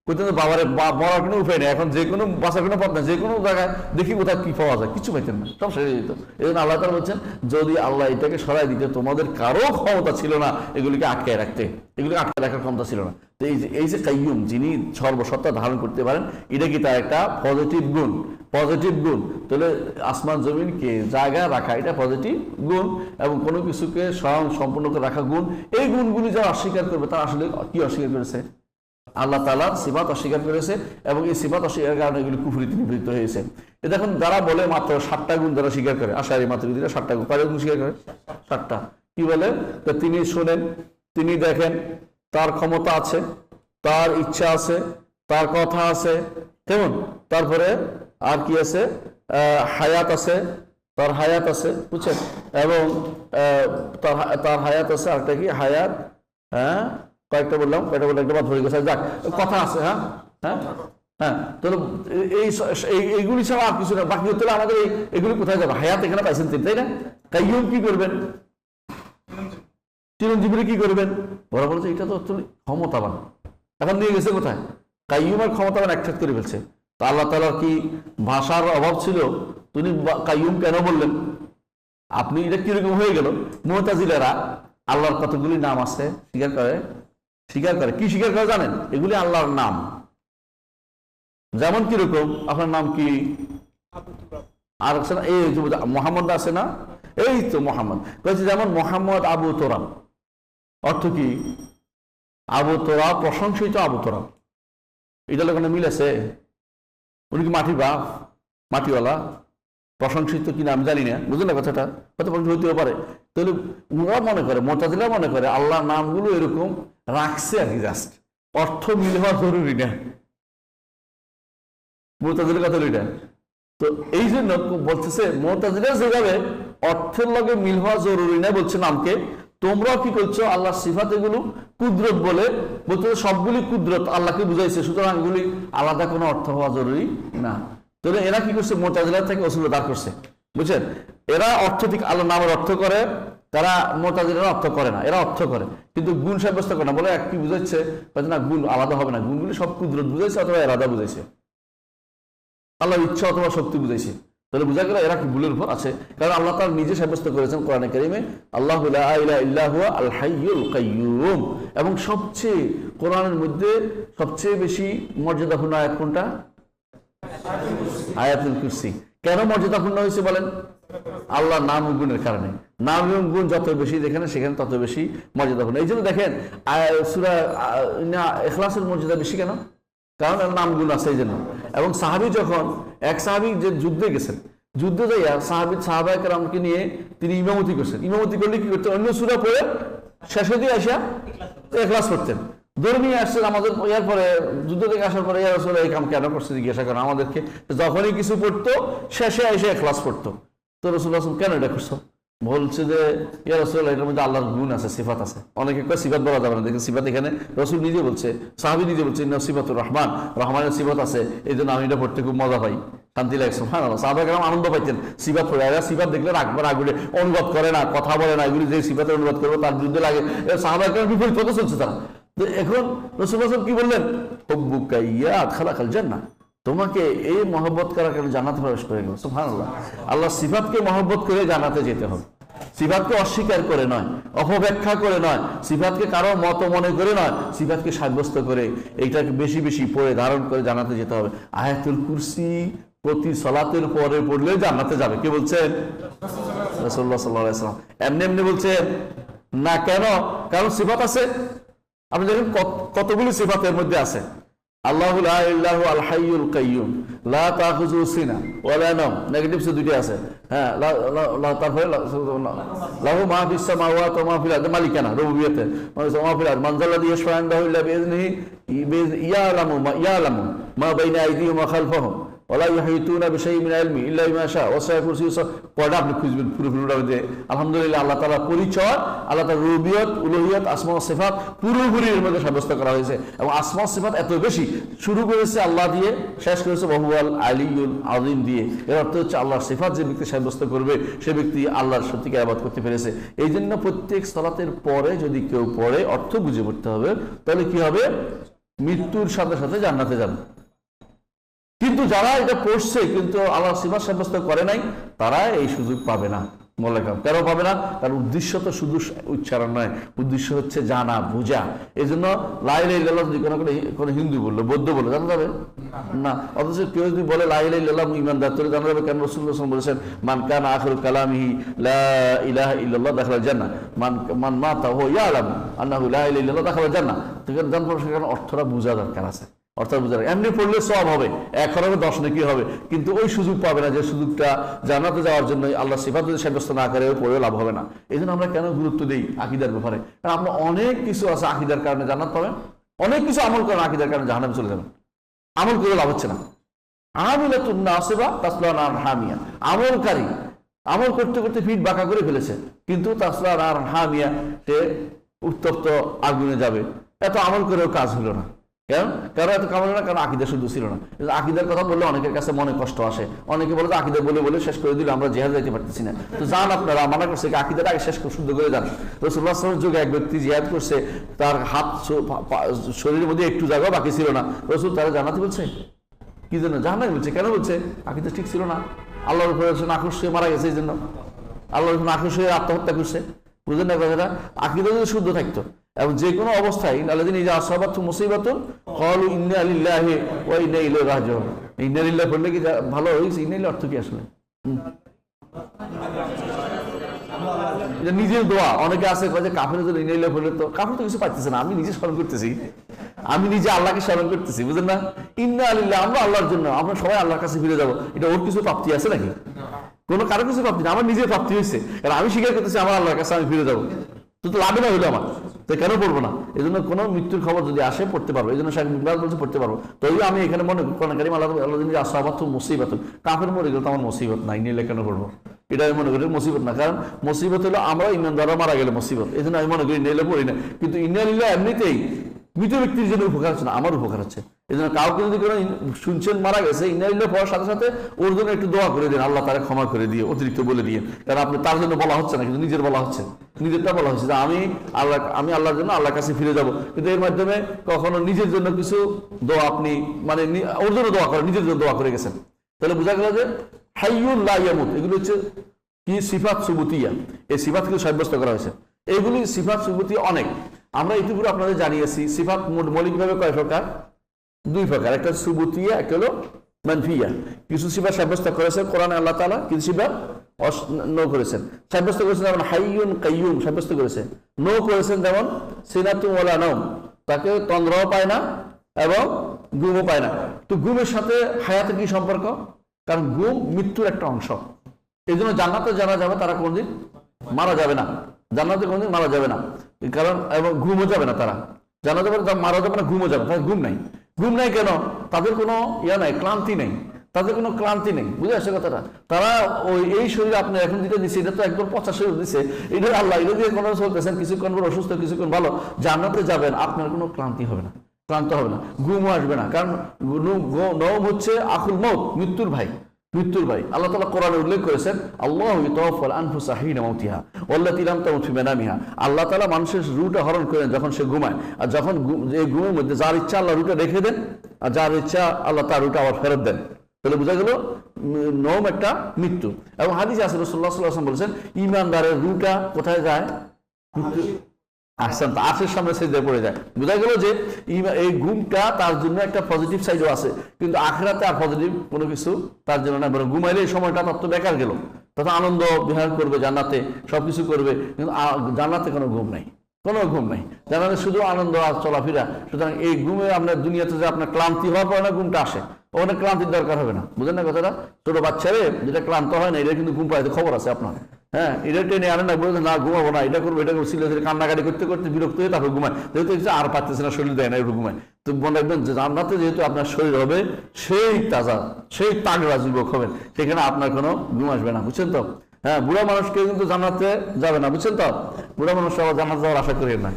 করতেন যে বাবারে, মরার কোনো উপায় নেই, এখন যে কোনো বাঁচার কোনো পথ নেই, যে কোনো জায়গায় দেখি কোথাও কি পাওয়া যায়, কিছু পাইতেন না, সব সেরে যেত। এই জন্য আল্লাহ তাআলা বলছেন, যদি আল্লাহ এটাকে সরাই দিতে, তোমাদের কারো ক্ষমতা ছিল না এগুলিকে আটকে রাখতে, এগুলিকে আটকে রাখার ক্ষমতা ছিল না। তো এই যে কাইয়ুম, যিনি সর্বসত্তা ধারণ করতে পারেন, এটা কি তার একটা পজিটিভ গুণ? পজিটিভ গুণ। তাহলে আসমান জমিনকে জায়গায় রাখা এটা পজিটিভ গুণ, এবং কোনো কিছুকে স্বয়ং সম্পূর্ণ করে রাখা গুণ। এই গুণগুলি যারা অস্বীকার করবে তারা আসলে কি অস্বীকার করেছে? আল্লাহ তাআলার সিফাত অস্বীকার করেছে, এবং এই সিফাত অস্বীকারের কারণে এগুলি কুফরিতে নিবৃত্ত হয়েছে। এ দেখুন, যারা বলে মাত্র 7টা গুণ যারা স্বীকার করে, আশারি মাতুরিদীরা 7টা গুণ, কয়টা গুণ স্বীকার করে? 7টা। কি বলে? তো তিনি শোনেন, তিনি দেখেন, তার ক্ষমতা আছে, তার ইচ্ছা আছে, তার কথা আছে, কেমন, তারপরে আর কি আছে, হায়াত আছে, তার হায়াত আছে, বুঝছেন, এবং তার হায়াত আছে, আরেকটা কি হায়াত, হ্যাঁ কয়েকটা বললাম, একটা বাদ হয়ে গেছে, যাক, কথা আছে, হ্যাঁ হ্যাঁ হ্যাঁ। তাহলে এইগুলি ছাড়া আর কিছু না, বাকি হতে আমাদের এগুলি কোথায় যাবে? হায়াত এখানে পাইছেন তিনি, তাই না? কাইয়ুম কি করবেন? চিরঞ্জীবী কি করবেন? ওরা বলছে এটা তো ক্ষমতাবান, এখন নিয়ে গেছে কোথায়? কাইয়ুম আর ক্ষমতাবান একসাথ করে ফেলছে। তা আল্লাহ তাআলার কি ভাষার অভাব ছিল? তিনি কাইয়ুম কেন বললেন? আপনি এটা কিরকম হয়ে গেল? মুতাজিলারা আল্লাহর কতগুলি নাম আছে স্বীকার করে, কি স্বীকার করে জানেন? এগুলি আল্লাহর নাম। যেমন কিরকম, আপনার নাম কি? আর আছে না, এই মোহাম্মদ আছে না, এই তো মোহাম্মদ বলছে, যেমন মোহাম্মদ আবু তোরাব, অর্থ কি? আবু তোরাব, প্রশংসিত আবু তোরাব। এটা লোক মিল আছে? উনি কি মাটির বাপ, মাটিওয়ালা, প্রশংসিত কিনা আমি জানি না, বুঝলেন না কথাটা? হয়তো হইতেও পারে। তাহলে ওরা মনে করে, মুতাজিলা মনে করে আল্লাহর নামগুলো এরকম রাখছে আর কি, জাস্ট অর্থ মিল হওয়া জরুরি না। মুতাজিলার কথা এটা। তো এই জন্য বলতেছে মুতাজিলা যেভাবে অর্থের লগে মিল হওয়া জরুরি না বলছে নামকে, তোমরাও কি করছো? আল্লাহর সিফাত এগুলো কুদরত বলে বলতে সবগুলি কুদরত আল্লাহকে বুঝাইছে, সুতরাং এগুলি আলাদা কোনো অর্থ হওয়া জরুরি না। তাহলে এরা কি করছে? মুতাজিলা থেকে অসুল দাঁড় করছে, বুঝছেন? এরা অর্থ ঠিক আল্লাহ নামের অর্থ করে, তারা মুতাজিলারা অর্থ করে না, এরা অর্থ করে কিন্তু গুণ সাব্যস্ত করে না। বলে কি বুঝাচ্ছে? না, গুণ আলাদা হবে না, গুণগুলি সব কুদরত বুঝাইছে অথবা আলাদা বুঝাইছে, আল্লাহর ইচ্ছা অথবা শক্তি বুঝাইছে। তাহলে বোঝা গেল এরা কি ভুলের উপর আছে, কারণ আল্লাহ তাআলা নিজে সাব্যস্ত করেছেন কোরআনে কারীমে, আল্লাহু লা ইলাহা ইল্লা হুয়া আল হাইয়ুল কাইয়্যুম। এবং সবচেয়ে কোরআনের মধ্যে সবচেয়ে বেশি মর্যাদাপূর্ণ আয়াত কোনটা? আয়াতুল কুরসি। কেন মর্যাদাপূর্ণ হয়েছে বলেন? আল্লাহর নাম ও গুণের কারণে। নাম এবং গুণ যত বেশি দেখেন সেখানে তত বেশি মর্যাদাপূর্ণ। এই জন্য দেখেন সূরা ইখলাসের মর্যাদা বেশি কেন? কারণ এর নাম গুণ আছে এই জন্য। এবং সাহাবী যখন এক সাহাবী যে যুদ্ধে গেছেন, যুদ্ধে যাইয়া সাহাবায়ে কেরামকে নিয়ে তিনি ইমামতি করছেন। ইমামতি করলে কি করতেন? অন্য সূরা পড়ে শেষে দিয়ে আসা ইখলাস করতেন। ধর্মীয় আসছেন আমাদের এরপরে যুদ্ধ থেকে আসার পরে ইয়া রাসূলুল্লাহ এই কাম কেন করছে জিজ্ঞাসা করেন আমাদেরকে। যখনই কিছু পড়তো শেষে এসে ইখলাস পড়তো। তো রাসূলুল্লাহ কেন এটা করছো? বলছে যে ইয়া রাসূলুল্লাহ এটার মধ্যে আল্লাহর গুণ আছে, সিফাত আছে। অনেকে কয় সিফাত বলা যাবে না, দেখেন সিফাত এখানে রাসূল নিজে বলছে, সাহাবী নিজে বলছে ইন্না সিফাতুর রহমান, রহমানের সিফাত আছে, এই জন্য আমি এটা পড়তে খুব মজা পাই, শান্তি লাগে। সুবহানাল্লাহ, সাহাবায়ে কেরাম আনন্দ পাইতেন সিফাত পড়ে। এরা সিফাত দেখলে রাখবার আগুলে অনুবাদ করে না, কথা বলে না, এগুলি যে সিফাতের অনুবাদ করবো তার বিরুদ্ধে লাগে। সাহাবায়ে কেরাম বিপরীত পথে চলছে তারা। তো এখন রাসূলুল্লাহ কি বললেন? হুব্বুকা ইয়া আদখালাকাল জান্নাহ, তোমাকে এই মহব্বত করার কারণে জান্নাতে প্রবেশ করে গেল। সুবহানাল্লাহ, আল্লাহ সিফাতকে মহব্বত করে জান্নাতে যেতে হবে। সিফাতকে অস্বীকার করে নয়, অপব্যাখ্যা করে নয়, সিফাতকে কারো মত মনে করে নয়, সিফাতকে সাব্যস্ত করে এইটাকে বেশি বেশি পড়ে ধারণ করে জান্নাতে যেতে হবে। আয়াতুল কুরসি প্রতি সালাতের পরে পড়লে জান্নাতে যাবে। কে বলছেন? রাসূলুল্লাহ সাল্লাল্লাহু আলাইহি ওয়াসাল্লাম। এমনি এমনি বলছেন না। কেন? কারণ সিফাত আছে। আপনি দেখেন কতগুলি সিফাতের মধ্যে আছে। আল্লাহু লা ইলাহা আল হাইয়ুল কাইয়্যুম, লা তাখুযুহু সিনা ওয়া লা নাওম, নেগেটিভ সে দুটো আছে। হ্যাঁ, তারপরে লাহু মা ফিস সামাওয়াতি ওয়া মা ফিল আরদি, মালিকানা রুবুবিয়্যাতে, মানে মা ফিল আরদি, মান যাল্লাযী ইয়াশফা'উ ইনদাহু ইল্লা বিইযনিহি, ইয়ালামু মা বাইনা আইদিহিম ওয়া খালফাহুম ওয়া লা ইউহিতুনা বিশাইইন মিন ইলমিহি ইল্লা বিমা শাআ ওয়া সি'a কুরসিয়্যুহু। কয়টা আপনি খুঁজবেন পুরোপুরিটা যে আলহামদুলিল্লাহ আল্লাহ তাআলার পরিচয়, আল্লাহ তাআলার রুবুবিয়ত, উলুহিয়ত, আসমা ওয়া সিফাত পুরোপুরি এর মধ্যে সাব্যস্ত করা হয়েছে। এবং আসমা ওয়া সিফাত এত বেশি, শুরু করেছে আল্লাহ দিয়ে, শেষ করেছে ওয়াহুয়াল আলিয়্যুল আযীম দিয়ে। এর অর্থ হচ্ছে আল্লাহর সিফাত যে ব্যক্তি সাব্যস্ত করবে সে ব্যক্তি আল্লাহর সত্যিকার ইবাদত করতে পেরেছে। এই জন্য প্রত্যেক সালাতের পরে যদি কেউ পড়ে অর্থ বুঝে পড়তে হবে, তাহলে কি হবে? মৃত্যুর সাথে সাথে জান্নাতে যাবে। কিন্তু যারা এটা পড়ছে কিন্তু আল্লাহ সিফাত সাব্যস্ত করে নাই, তারা এই সুযোগ পাবে না। কেন পাবে না? কারণ উদ্দেশ্য তো শুধু উচ্চারণ নয়, উদ্দেশ্য হচ্ছে জানা, বোঝা। এই জন্য লা ইলাহা ইল্লাল্লাহ যদি কোনো হিন্দু বললো, বৌদ্ধ বললো, জানা যাবে না। অথচ কেউ যদি বলে লা ইলাহা ইল্লাল্লাহ ঈমানদার, তাহলে জানা যাবে। কেন? রাসূলুল্লাহ সাল্লাল্লাহু আলাইহি ওয়াসাল্লাম বলেছেন মান কানা আখিরু কালামিহি লা ইলাহা ইল্লাল্লাহ দাখালাল জান্নাহ, মান মাতা ওয়া ইয়ালামু আন্নাহু লা ইলাহা ইল্লাল্লাহ দাখালাল জান্নাহ। সেখানে অর্থটা বোঝা দরকার আছে। অর্থাৎ বুঝার এমনি পড়লে সওয়াব হবে, 1 খরচে 10 নেকি হবে, কিন্তু ওই সুযোগ পাবে না যে সুযোগটা জান্নাতে যাওয়ার জন্য আল্লাহ সিফাত যদি সাব্যস্ত না করে পড়েও লাভ হবে না। এই জন্য আমরা কেন গুরুত্ব দিই আকীদার ব্যাপারে? কারণ আমরা অনেক কিছু আছে আকীদার কারণে জান্নাত পাবেন, অনেক কিছু আমল করেন, আকীদার কারণে জাহান্নামে চলে যাবেন। আমল করে লাভ হচ্ছে না। আমিলাতুন নাসিবা তাসলা নারন হামিয়া, আমলকারী আমল করতে করতে পিঠ বাঁকা করে ফেলেছে, কিন্তু তাসলা নারন হামিয়া, সে উত্তপ্ত আগুনে যাবে। এত আমল করেও কাজ হলো না। কারণ এত কাজ হলো না, কারণ আকীদা শুদ্ধ ছিল না। আকীদার কথা বললে অনেকের কাছে মনে কষ্ট আসে। অনেকে বলে আকীদা বলে বলে শেষ করে দিলে আমরা জিহাদ যাইতে পারতেছি না। তো যান আপনারা, মানা করছে আকীদাটা আগে শেষ শুদ্ধ করে যান। রাসূলুল্লাহ সাল্লাল্লাহু আলাইহি ওয়াসাল্লামের যুগে এক ব্যক্তি জিহাদ করছে, তার হাত শরীরের মধ্যে একটু জায়গাও বাকি ছিল না, রাসূল তারা জান্নাতি বলছে। কি জন্য জাহান্নামে বলছে? কেন বলছে? আকীদা ঠিক ছিল না, আল্লাহর উপরে নাখুশ হয়ে মারা গেছে, এই জন্য আল্লাহর উপরে নাখুশ হয়ে আত্মহত্যা করছে। বুঝলেন না কথাটা? আকীদা যদি শুদ্ধ থাকতো, এবং যে কোনো অবস্থায় আল্লাযীনা ইযা আসাবাতহুম মুসিবাতুন ক্বালু ইন্না লিল্লাহি ওয়া ইন্না ইলাইহি রাজিউন, ইন্না লিল্লাহি বললে কি ভালো হয়েছে? ইন্না লিল্লাহি অর্থ কি আসলে? এটা নিজের দোয়া। অনেকে আছে যে কাফের জন্য ইন্না লিল্লাহি বললে তো কাফের তো কিছু পাইতেছে না, আমি নিজে স্মরণ করতেছি, আমি নিজে আল্লাহকে স্মরণ করতেছি। বুঝলেন না? ইন্না লিল্লাহি, আমরা আল্লাহর জন্য, আমরা সবাই আল্লাহর কাছে ফিরে যাবো। এটা ওর কিছু প্রাপ্তি আছে নাকি? কোনো কারো কিছু প্রাপ্তি না, আমার নিজের প্রাপ্তি হয়েছে। কারণ আমি স্বীকার করতেছি আমার আল্লাহর কাছে আমি ফিরে যাবো, তো লাভে না হইলো আমার, তো কেন পড়বো না? এই জন্য কোনো মৃত্যুর খবর যদি আসে পড়তে পারবো। এই জন্য শাইখ বিন বাজ বলছে পড়তে পারবো। তবে আমি এখানে মনে করি কোরআন কারীম আল্লাহ আসাবাতহুম মুসিবাতুন, কাফের মরে গেলে তো আমার মুসিবত নাই, নিলে কেন পড়বো? এটা আমি মনে করি মুসিবত না, কারণ মুসিবত হলো আমরা ইমানদাররা মারা গেলে মুসিবত। এই জন্য আমি মনে করি নিলে পড়ি না। কিন্তু ইন্না লিল্লাহি এমনিতেই মৃত ব্যক্তির জন্য উপকার হচ্ছে না, আমার উপকার হচ্ছে। এই জন্য কাউকে যদি কোনো শুনছেন মারা গেছে, ইন্না লিল্লাহি পড়ার সাথে সাথে ওর জন্য একটু দোয়া করে দিন, আল্লাহ তারা ক্ষমা করে দিয়ে, অতিরিক্ত বলে দিয়ে। কারণ আপনি তার জন্য বলা হচ্ছে না, কিন্তু নিজের বলা হচ্ছে, নিজেরটা বলা হচ্ছে যে আমি আল্লাহর জন্য আল্লাহর কাছে ফিরে যাব। কিন্তু এর মাধ্যমে কখনো নিজের জন্য কিছু দোয়া আপনি মানে ওর জন্য দোয়া করেন, নিজের জন্য দোয়া করে গেছেন, তাহলে বোঝা গেল যে হাইয়ুন লা ইয়ামুত, এগুলো হচ্ছে কি? সিফাত সুবুতিয়া। এই সিফাত কিন্তু সাব্যস্ত করা হয়েছে। এইগুলি সিফাত সুবুতি অনেক, আমরা ইতিপূর্বে আপনাদের জানিয়েছি। সিফাত মৌলিকভাবে কয় প্রকার? দুই প্রকার, একটা সুবুতিয়া, একটা হলো মানফিয়া। কিছু সিফাত সাব্যস্ত করেছেন কোরআনে আল্লাহ তাআলা, কিছু সিফাত নো করেছেন। সাব্যস্ত করেছেন যেমন হাইয়ুন কাইয়ুম সাব্যস্ত করেছেন। নো করেছেন যেমন সিনাতুন ওয়ালা নাওম, তাকে তন্দ্রাও পায় না এবং ঘুমও পায় না। তো ঘুমের সাথে হায়াতের কি সম্পর্ক? কারণ ঘুম মৃত্যুর একটা অংশ। এই জন্য জান্নাতে যারা যাবে তারা কোনদিন মারা যাবে না, জান্নাতে কোনদিন মারা যাবে না, কারণ এবং ঘুমও যাবে না। তারা জান্নাতে মারা যাবে না, ঘুমও যাবে না। ঘুম নাই, ঘুম নাই কেন? তাদের কোনো ইয়া নাই, ক্লান্তি নেই, তাদের কোনো ক্লান্তি নেই। বুঝে আসছে কথাটা? তারা ওই এই শরীর আপনি এখন যেটা দিচ্ছে, এটা তো একদম 50 শরীর দিচ্ছে, এটা আল্লাহ, এটা দিয়ে কোনো চলতেছেন, কিছুক্ষণ পর অসুস্থ, কিছুক্ষণ ভালো। জান্নাতে যাবেন, আপনার কোনো ক্লান্তি হবে না, ক্লান্ত হবে না, ঘুমও আসবে না। কারণ নওম হচ্ছে আকুল মউত, মৃত্যুর ভাই, মৃত্যুর ভাই। আল্লাহ তাআলা কোরআনে উল্লেখ করেছেন, আল্লাহু ইয়াতাওয়াফাল আনফুসা হিনা মাউতিহা ওয়াল্লাতী লাম তামুত ফি মানামিহা। আল্লাহ তাআলা মানুষের রূহটা হরণ করেন যখন সে ঘুমায়, আর যখন এই ঘুমের মধ্যে যার ইচ্ছা আল্লাহ রূহটা রেখে দেন, আর যার ইচ্ছা আল্লাহ তার রূহটা আবার ফেরত দেন। তাহলে বোঝা গেল নওম একটা মৃত্যু। এবং হাদিসে আছে রাসূলুল্লাহ সাল্লাল্লাহু আলাইহি ওয়াসাল্লাম বলেছেন, ঈমানদারের রূহটা কোথায় যায়? মৃত্যু আহসান, আরশের সামনে সিজদায় পড়ে যায়। বোঝা গেল যে এই ঘুমটা তার জন্য একটা পজিটিভ সাইডও আছে, কিন্তু আখিরাতে আর পজিটিভ কোনো কিছু তার জন্য না। বরং ঘুমাইলে এই সময়টা তার তো বেকার গেল, তথা আনন্দ বিহার করবে জান্নাতে, সবকিছু করবে, কিন্তু জান্নাতে কোনো ঘুম নাই, কোনো ঘুম নাই। জান্নাতে শুধু আনন্দ আর চলাফেরা। সুতরাং এই ঘুমে আপনার দুনিয়াতে যে আপনার ক্লান্তি হওয়ার পরে না ঘুমটা আসে, ওখানে ক্লান্তির দরকার হবে না। বুঝলেন না কথাটা? ছোট বাচ্চারে যেটা ক্লান্ত হয় না, এটা কিন্তু ঘুম পাইতে খবর আছে আপনার। হ্যাঁ, এটা টেনে আনে না, বলছে না ঘুমাবো না, এটা করবো, এটা করবো, সিলে কান্নাকাটি করতে করতে বিরক্ত হয়ে তারপর ঘুমায়, যেহেতু আর পারতেছে না, শরীর দেয় না, একটু ঘুমায়। তো মনে রাখবেন যে জান্নাতে যেহেতু আপনার শরীর হবে সেই তাজা, সেই তাগড়া যুবক হবেন, সেখানে আপনার কোনো ঘুম আসবে না। বুঝছেন তো? হ্যাঁ, বুড়া মানুষকে কিন্তু জান্নাতে যাবে না, বুঝছেন তো? বুড়া মানুষ সব জান্নাতে যাওয়ার আশা করি না,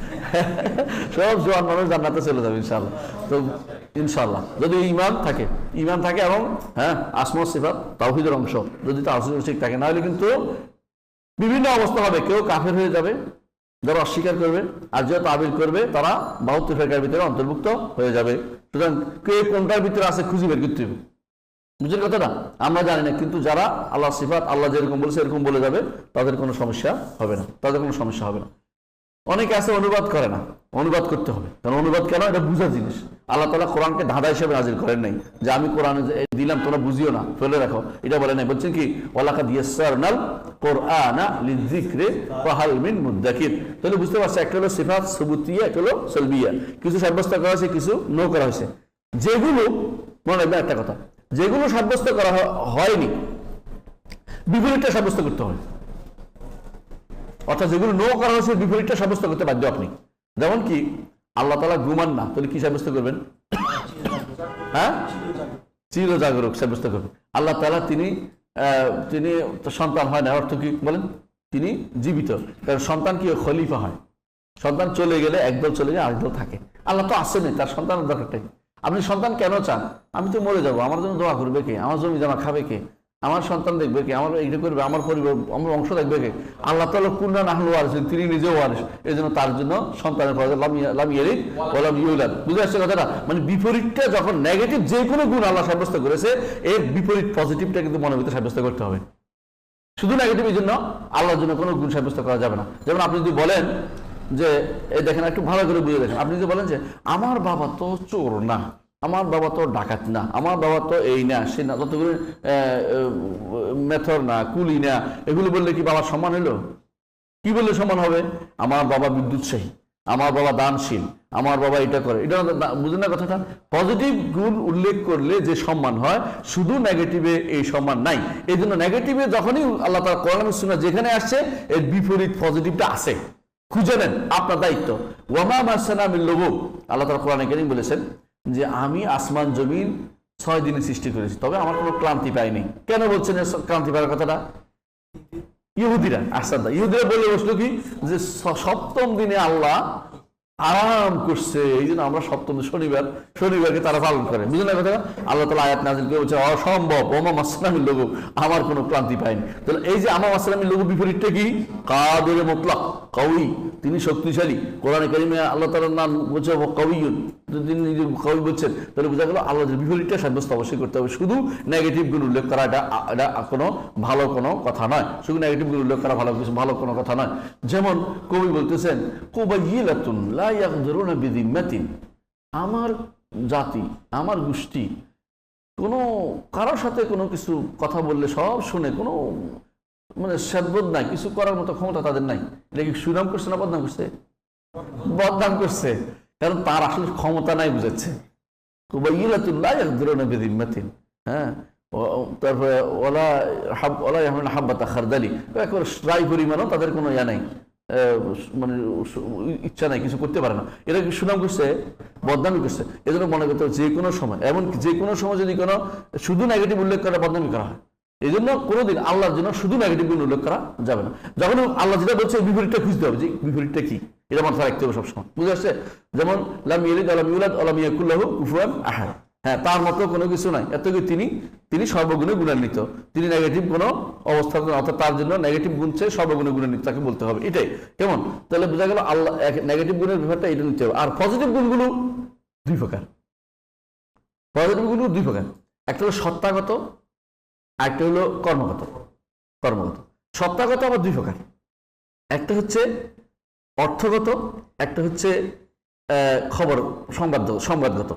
সব জোয়ান মানুষ জান্নাতে চলে যাবে ইনশাআল্লাহ। তো ইনশাআল্লাহ যদি ইমান থাকে, ইমান থাকে এবং হ্যাঁ আসমা সিফাত তাওহীদের অংশ যদি তাওহীদ ঠিক থাকে, না হলে কিন্তু বিভিন্ন অবস্থা হবে। কেউ কাফের হয়ে যাবে যারা অস্বীকার করবে, আর যারা তাবিল করবে তারা 72 ফেরকার ভিতরে অন্তর্ভুক্ত হয়ে যাবে। সুতরাং কে কোনটার ভিতরে আছে খুঁজে বের করতে হবে। বুঝলেন কথাটা? আমরা জানি না, কিন্তু যারা আল্লাহ সিফাত আল্লাহ যেরকম বলেছে এরকম বলে যাবে, তাদের কোনো সমস্যা হবে না, তাদের কোনো সমস্যা হবে না। অনেকে আছে অনুবাদ করে না, অনুবাদ করতে হবে। কারণ অনুবাদ কেন? এটা বুঝার জিনিস। আল্লাহ তাআলা কোরআনকে ধাঁধা হিসেবে নাজিল করেন নাই যে আমি কোরআনে দিলাম তোমরা বুঝিও না, ফেলে রাখো, এটা বলে নাই। বলছেন কি, ওয়ালাকাদ ইয়াসসারনাল কুরআনা লিযিকরি ফাহাল মিন মুদ্দাকির। তাহলে বুঝতে পারছো, একটা হলো সিফাত সুবুতিয়া, একটা হলো সালবিয়া। কিছু সাব্যস্ত করা হয়েছে, কিছু নো করা হয়েছে। যেগুলো মনে রাখবেন একটা কথা, যেগুলো সাব্যস্ত করা হয়নি বিপরীতটা সাব্যস্ত করতে হবে। অর্থাৎ যেগুলো নো করা হয়েছে বিপরীতটা সাব্যস্ত করতে বাধ্য আপনি। যেমন কি, আল্লাহ তাআলা ঘুমান না, তাহলে কি সাব্যস্ত করবেন? হ্যাঁ, চিরজাগরুক সাব্যস্ত করবেন। আল্লাহ তাআলা তিনি সন্তান হয় না, অর্থ কি বলেন? তিনি জীবিত। কারণ সন্তান কি খলিফা হয়, সন্তান চলে গেলে একদল চলে যায় আরেকদল থাকে। আল্লাহ তো আসেনি, তার সন্তানের দরকারটাই। আপনি সন্তান কেন চান? আমি তো মরে যাবো, আমার জন্য দোয়া করবে কে? আমার জমি জমা খাবে কে? আমার সন্তান দেখবে কে? আমার এইটা করবে, আমার পরিবার, আমার অংশ দেখবে কে? আল্লাহ তাআলা কুল্লা নাহনু ওয়ারিসুন, তিনি নিজেও ওয়ারিস। এই জন্য তার জন্য সন্তানের পরে লাম ইয়ালিদ ওয়া লাম ইউলাদ। বুঝে আসছে কথাটা? মানে বিপরীতটা যখন নেগেটিভ যে কোনো গুণ আল্লাহ সাব্যস্ত করেছে, এর বিপরীত পজিটিভটা কিন্তু মনের ভিতরে সাব্যস্ত করতে হবে। শুধু নেগেটিভ এই জন্য আল্লাহর জন্য কোনো গুণ সাব্যস্ত করা যাবে না। যেমন আপনি যদি বলেন যে এই দেখেন, একটু ভালো করে বুঝে দেখেন, আপনি যদি বলেন যে আমার বাবা তো চোর না, আমার বাবা তো ডাকাত না, আমার বাবা তো এই না সে না, যতগুলো মেথর না, কুলি না, এগুলো বললে কি বাবার সম্মান হলো? কি বললে সম্মান হবে? আমার বাবা বিদ্যুৎসাহী, আমার বাবা দানশীল, আমার বাবা এটা করে, এটা বুঝেন না কথাটা? পজিটিভ গুণ উল্লেখ করলে যে সম্মান হয়, শুধু নেগেটিভে এই সম্মান নাই। এই জন্য নেগেটিভে যখনই আল্লাহ তাআলা কোরআন সুন্নাহ যেখানে আসছে, এর বিপরীত পজিটিভটা আছে, খুঁজে নেন, আপনার দায়িত্ব। ওয়ামা মাসানা মিন লুগুব, আল্লাহ তাআলা কোরআনে কারীম বলেছেন যে আমি আসমান জমিন 6 দিনে সৃষ্টি করেছি, তবে আমার কোনো ক্লান্তি পাইনি। কেন বলছেন ক্লান্তি পাওয়ার কথাটা? ইহুদিরা ইহুদিরা বলে বসলো কি যে 7ম দিনে আল্লাহ আরাম করছে, এই জন্য আমরা 7ম শনিবারকে তারা পালন করে। বুঝলেন না কথা? আল্লাহ তাআলা আয়াত নাযিল করে বলছে অসম্ভব, ওমা মাসনামিল লুগুব, আমার কোনো ক্লান্তি পাইনি। তাহলে এই যে আমা মাসনামিল লুগুব বিপরীতটা কি? কাদের মুতলাক, কওয়ি, তিনি শক্তিশালী। কোরআনে কারিমে আল্লাহ তাআলার নাম বলছে কওয়িয়ুন, তিনি নিজে কওয়ি বলছেন। তাহলে বোঝা গেল আল্লাহর বিপরীতটা সাব্যস্ত অবশ্যই করতে হবে। শুধু নেগেটিভ গুণ উল্লেখ করা এটা কোনো ভালো কোনো কথা নয়। শুধু নেগেটিভ গুণ উল্লেখ করা ভালো কোনো কথা নয়। যেমন কবি বলতেছেন কুবাইয়িলাতুন লা ইয়াকদিরুনা বিযিম্মাতিন, আমার জাতি, আমার গোষ্ঠী কোনো কারোর সাথে কোনো কিছু কথা বললে সব শুনে, কোনো মানে সাধ্বোধ নাই, কিছু করার মতো ক্ষমতা তাদের নাই। এটা কি সুনাম করছে না বদনাম করছে? বদনাম করছে, কারণ তার আসলে ক্ষমতা নাই, বুঝাচ্ছে। কুবাইয়িলাতুন লা ইয়াকদিরুনা বিযিম্মাতিন, হ্যাঁ। তারপরে ওলা ইয়াহমিলুনা হাব্বাতা খারদালি, একেবারে রাই পরিমাণও তাদের কোনো ইয়া নাই, মানে ইচ্ছা নাই, কিছু করতে পারে না। এটা কি সুনাম করছে? বদনামি করছে। এজন্য মনে করতে হবে যে কোনো সময়, এমনকি যে কোনো সময় যদি কোনো শুধু নেগেটিভ উল্লেখ করে বদনামি করা হয়, এই জন্য কোনোদিন আল্লাহর জন্য শুধু নেগেটিভ গুণ উল্লেখ করা যাবে না। যখন আল্লাহ যেটা বলছে বিপরীতটা খুঁজতে হবে, যে বিপরীতটা কি, এটা মাথায় রাখতে হবে সবসময়। বুঝে আসছে? যেমন লাম ইয়ালিদ ওয়া লাম ইউলাদ ওয়া লাম ইয়াকুল লাহু কুফুয়ান আহাদ, হ্যাঁ, তার মতো কোনো কিছু নাই, এত কি তিনি সর্বগুণে গুণান্বিত, তিনি নেগেটিভ কোনো অবস্থা, অর্থাৎ তার জন্য নেগেটিভ গুণ চেয়ে সর্বগুণে গুণান্বিত তাকে বলতে হবে। এটাই কেমন? তাহলে বোঝা গেল আল্লাহ নেগেটিভ গুণের ব্যাপারটা এটা নিতে হবে। আর পজিটিভ গুণগুলো 2 প্রকার। পজিটিভ গুণগুলো 2 প্রকার, একটা হলো সত্তাগত, একটা হলো কর্মগত। সত্তাগত আবার 2 প্রকার, একটা হচ্ছে অর্থগত, একটা হচ্ছে খবর সংবাদগত।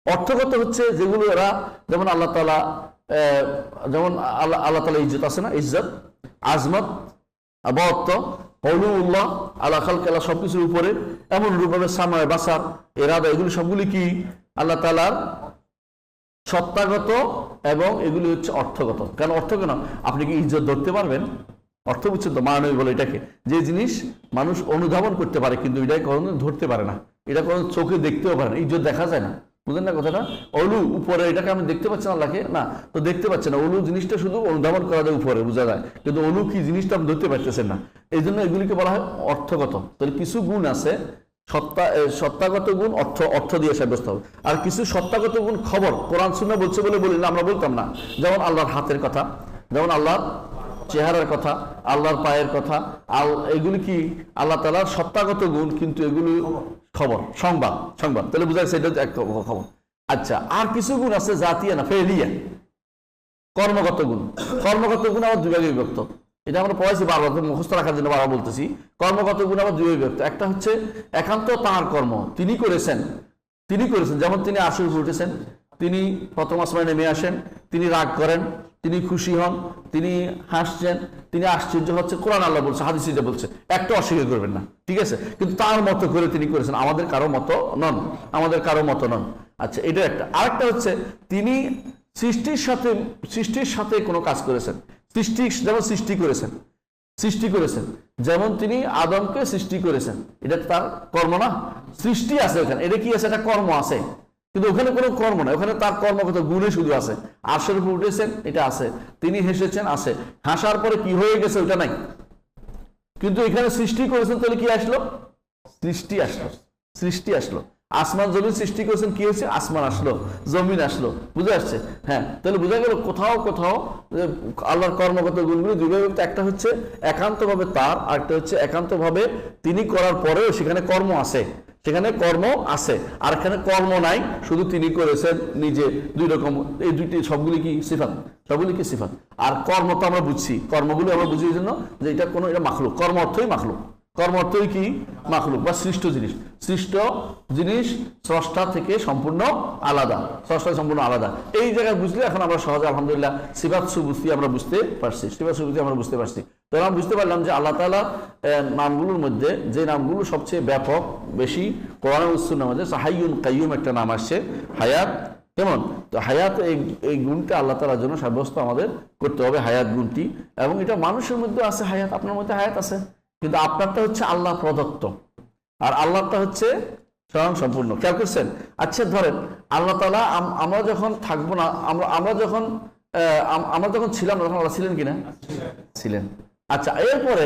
অর্থগত হচ্ছে যেগুলো এরা, যেমন আল্লাহ তাআলা, যেমন আল্লাহ তাআলা ইজ্জত আছে না, ইজ্জত, আজমত, আবাদত, কওলুল্লাহ আলা খালকি, আল্লাহ সবকিছুর উপরে, এমন রূপভাবে সামায় বাসার এরাদা, এগুলি সবগুলি কি আল্লাহ তাআলার সত্তাগত, এবং এগুলি হচ্ছে অর্থগত। কেন অর্থ? কেন আপনি কি ইজ্জত ধরতে পারবেন? অর্থ বুঝছেন তো, মানবী বলে এটাকে, যে জিনিস মানুষ অনুধাবন করতে পারে কিন্তু এটা কখনো ধরতে পারে না, এটা কোনো চোখে দেখতেও পারে না, ইজ্জত দেখা যায় না। বুঝলেন না কথাটা? অলু উপরে, এটাকে আমি দেখতে পাচ্ছি না, আল্লাহকে না তো দেখতে পাচ্ছেন না। অলু জিনিসটা শুধু অনুধাবন করা যায়, উপরে বোঝা যায়, কিন্তু অলু কি জিনিসটা আপনি ধরতে পারতেছেন না। এই জন্য এগুলিকে বলা হয় অর্থগত। তাহলে কিছু গুণ আছে সত্তাগত গুণ, অর্থ দিয়ে সাব্যস্ত হবে। আর কিছু সত্তাগত গুণ খবর, কোরআন সুন্নাহ বলছে বলে বলি না, আমরা বলতাম না। যেমন আল্লাহর হাতের কথা, যেমন আল্লাহর চেহারার কথা, আল্লাহর পায়ের কথা, এগুলি কি আল্লাহ তাআলার সত্তাগত গুণ, কিন্তু এগুলি খবর, সংবাদ। তাহলে বোঝা যাচ্ছে এটা এক খবর। আচ্ছা, আর কিছু গুণ আছে জাতিয়া না, ফেলিয়া, কর্মগত গুণ। কর্মগত গুণ আবার 2 ভাগে বিভক্ত। এটা আমরা পড়াইছি বারবার, মুখস্থ রাখার জন্য বারবার বলতেছি। কর্মগত গুণ আবার 2 ভাগে বিভক্ত। একটা হচ্ছে একান্ত তাঁর কর্ম, তিনি করেছেন, যেমন তিনি আরশের উপরে উঠেছেন, তিনি প্রথম আসমানে নেমে আসেন, তিনি রাগ করেন, তিনি খুশি হন, তিনি হাসছেন, তিনি আশ্চর্য হচ্ছে। কোরআন আল্লাহ বলছে, হাদিস এটা বলছে, একটা অস্বীকার করবেন না, ঠিক আছে? কিন্তু তার মতো করে তিনি করেছেন, আমাদের কারো মতো নন। আচ্ছা, এটা একটা। আরেকটা হচ্ছে তিনি সৃষ্টির সাথে কোনো কাজ করেছেন, যেমন সৃষ্টি করেছেন, সৃষ্টি করেছেন, যেমন তিনি আদমকে সৃষ্টি করেছেন, এটা তার কর্ম না? সৃষ্টি আছে ওখানে, এটা কি আছে? এটা কর্ম আছে, কিন্তু ওখানে কোনো কর্ম না, ওখানে তার কর্মগত গুণে শুধু আছে। আরশের উপর উঠেছেন, এটা আছে। তিনি হেসেছেন, আছে। হাসার পরে কি হয়ে গেছে ওটা নাই, কিন্তু এখানে সৃষ্টি করেছেন, তাহলে কি আসলো? সৃষ্টি আসলো, সৃষ্টি আসলো। আসমান জমিন সৃষ্টি করেছেন, কি হয়েছে? আসমান আসলো, জমিন আসলো। বুঝে আসছে? হ্যাঁ, তাহলে বোঝা গেল কোথাও কোথাও আল্লাহর কর্মগত গুণগুলো দুইভাবে, একটা হচ্ছে একান্তভাবে তার, আরেকটা হচ্ছে একান্তভাবে তিনি করার পরেও সেখানে কর্ম আছে, সেখানে কর্ম আছে, আর এখানে কর্ম নাই, শুধু তিনি করেছেন নিজে। দুই রকম, এই দুইটি সবগুলি কি সিফাত? সবগুলি কি সিফাত। আর কর্ম তো আমরা বুঝছি, কর্মগুলো আমরা বুঝি এই জন্য যে এটা কোনো, এটা মাখলুক, কর্ম অর্থই মাখলুক। কর্ম অর্থই কি? মাখলুক বা সৃষ্ট জিনিস। সৃষ্ট জিনিস স্রষ্টা থেকে সম্পূর্ণ আলাদা, স্রষ্টা সম্পূর্ণ আলাদা। এই জায়গায় বুঝলে এখন আমরা সহজে আলহামদুলিল্লাহ সিফাত সুবুতি আমরা বুঝতে পারছি, সিফাত সুবুতি আমরা বুঝতে পারছি। তো আমরা বুঝতে পারলাম যে আল্লাহ তাআলা নামগুলোর মধ্যে যে নামগুলো সবচেয়ে ব্যাপক, বেশি কোরআন ও সুন্নাহর মধ্যে হাইয়ুন কাইয়ুম একটা নাম আসছে, হায়াত। কেমন? তো হায়াত, এই গুণটা আল্লাহ তাআলার জন্য সাব্যস্ত আমাদের করতে হবে, হায়াত গুণটি। এবং এটা মানুষের মধ্যে আছে হায়াত, আপনার মধ্যে হায়াত আছে, কিন্তু আপনারটা হচ্ছে আল্লাহ প্রদত্ত, আর আল্লাহটা হচ্ছে স্বয়ং সম্পূর্ণ। খেয়াল করছেন? আচ্ছা ধরেন আল্লাহ তাআলা, আমরা যখন থাকবো না, আমরা যখন ছিলাম তখন আল্লাহ ছিলেন কিনা? ছিলেন। আচ্ছা, এরপরে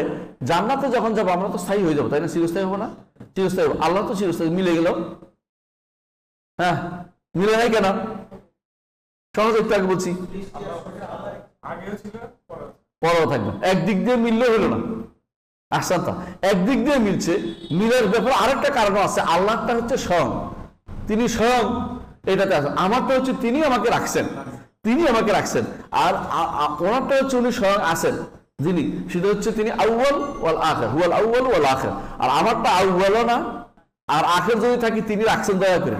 জান্নাতে যখন যাবো আমরা তো স্থায়ী হয়ে যাবো, তাই না? চিরস্থায়ী হবো না? চিরস্থায়ী হবো। আল্লাহ তো চিরস্থায়ী, মিলে গেল। হ্যাঁ, মিলে নাই কেন? সহজ একটু আগে বলছি, পরেও থাকবে। একদিক দিয়ে মিললে হলো না। আহসান, একদিক দিয়ে মিলছে, মিলের ব্যাপারে আরেকটা কারণ আছে। আল্লাহটা হচ্ছে স্বয়ং, তিনি স্বয়ং এটাতে আছেন। আমারটা হচ্ছে তিনি আমাকে রাখছেন, তিনি আমাকে রাখছেন। আর ওনারটা হচ্ছে উনি স্বয়ং আছেন, যিনি, সেটা হচ্ছে তিনি আউয়াল ওয়াল আখির, হুয়াল আউয়াল ওয়াল আখির। আর আমারটা আউয়ালও না আর আখির যদি থাকি, তিনি রাখছেন দয়া করে।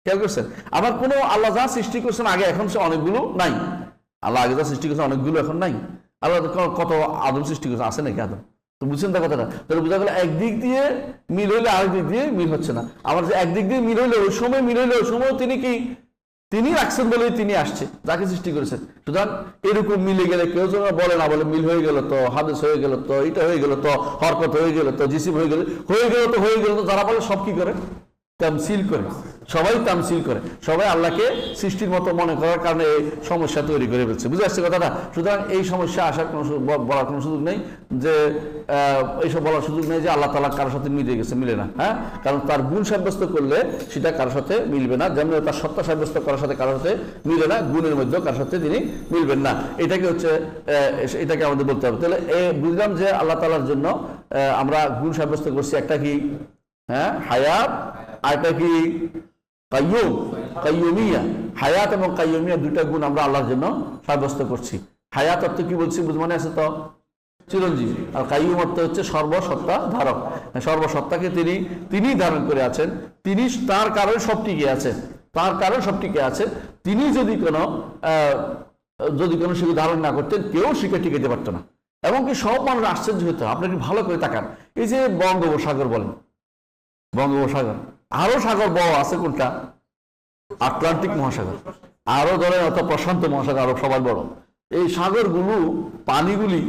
খেয়াল করছেন? আবার কোনো আল্লাহ যা সৃষ্টি করছেন আগে, এখন সে অনেকগুলো নাই। আল্লাহ আগে যা সৃষ্টি করছেন অনেকগুলো এখন নাই। আল্লাহ কত আদম সৃষ্টি করছেন, আছে নাকি আদম? তো বুঝছেন তার কথাটা? তাহলে বোঝা গেল একদিক দিয়ে মিল হইলে আরেক দিক দিয়ে মিল হচ্ছে না। আবার যে একদিক দিয়ে মিল হইলে, ওই সময় মিল হইলে, ওই সময় তিনি কি? তিনি রাখছেন বলে তিনি আসছে, যাকে সৃষ্টি করেছেন। সুতরাং এরকম মিলে গেলে কেউ যেন বলে না, বলে মিল হয়ে গেল তো, হাদিস হয়ে গেল তো, এটা হয়ে গেল তো, হরকত হয়ে গেল তো, জিসিম হয়ে গেল, হয়ে গেল তো, যারা বলে সব কি করে? তামসিল করে। সবাই তামসিল করে, সবাই আল্লাহকে সৃষ্টির মতো মনে করার কারণে এই সমস্যা তৈরি করে ফেলছে। বুঝে আসছে কথাটা? সুতরাং এই সমস্যা আসার কোনো বলার কোনো সুযোগ নেই, যে এইসব বলার সুযোগ নেই যে আল্লাহ তাআলা কারোর সাথে মিলে গেছে, মিলে না। হ্যাঁ, কারণ তার গুণ সাব্যস্ত করলে সেটা কারোর সাথে মিলবে না, যেমন তার সত্তা সাব্যস্ত করার সাথে কারোর সাথে মিলে না, গুণের মধ্যেও কারোর সাথে তিনি মিলবেন না। এটাকে হচ্ছে, এটাকে আমাদের বলতে হবে। তাহলে বুঝলাম যে আল্লাহ তাআলার জন্য আমরা গুণ সাব্যস্ত করছি, একটা কি? হ্যাঁ, হায়াত, আর এটা কি? কাইয়ুম, কাইয়ুমিয়া। হায়াত এবং কাইয়ুমিয়া দুইটা গুণ আমরা আল্লাহর জন্য সাব্যস্ত করছি। হায়াত অর্থ কি বলছি মনে আছে তো? চিরঞ্জীবী। আর কাইয়ুম অর্থ হচ্ছে সর্বসত্তা ধারক, সর্বসত্তাকে তিনি ধারণ করে আছেন, তিনি, তার কারণে সব টিকে আছে, তার কারণে সব টিকে আছে। তিনি যদি কোনো শিশু ধারণ না করতেন, কেউ শিখে টিকাতে পারতো না। এমনকি সব মানুষ আশ্চর্য হতো। আপনি ভালো করে তাকান, এই যে বঙ্গোপসাগর বলেন, বঙ্গোপসাগর, আরো সাগর বড় আছে কোনটা? আটলান্টিক মহাসাগর। আরো ধরেন অত প্রশান্ত মহাসাগর, আরো সবার বড়। এই সাগরগুলো, পানিগুলি,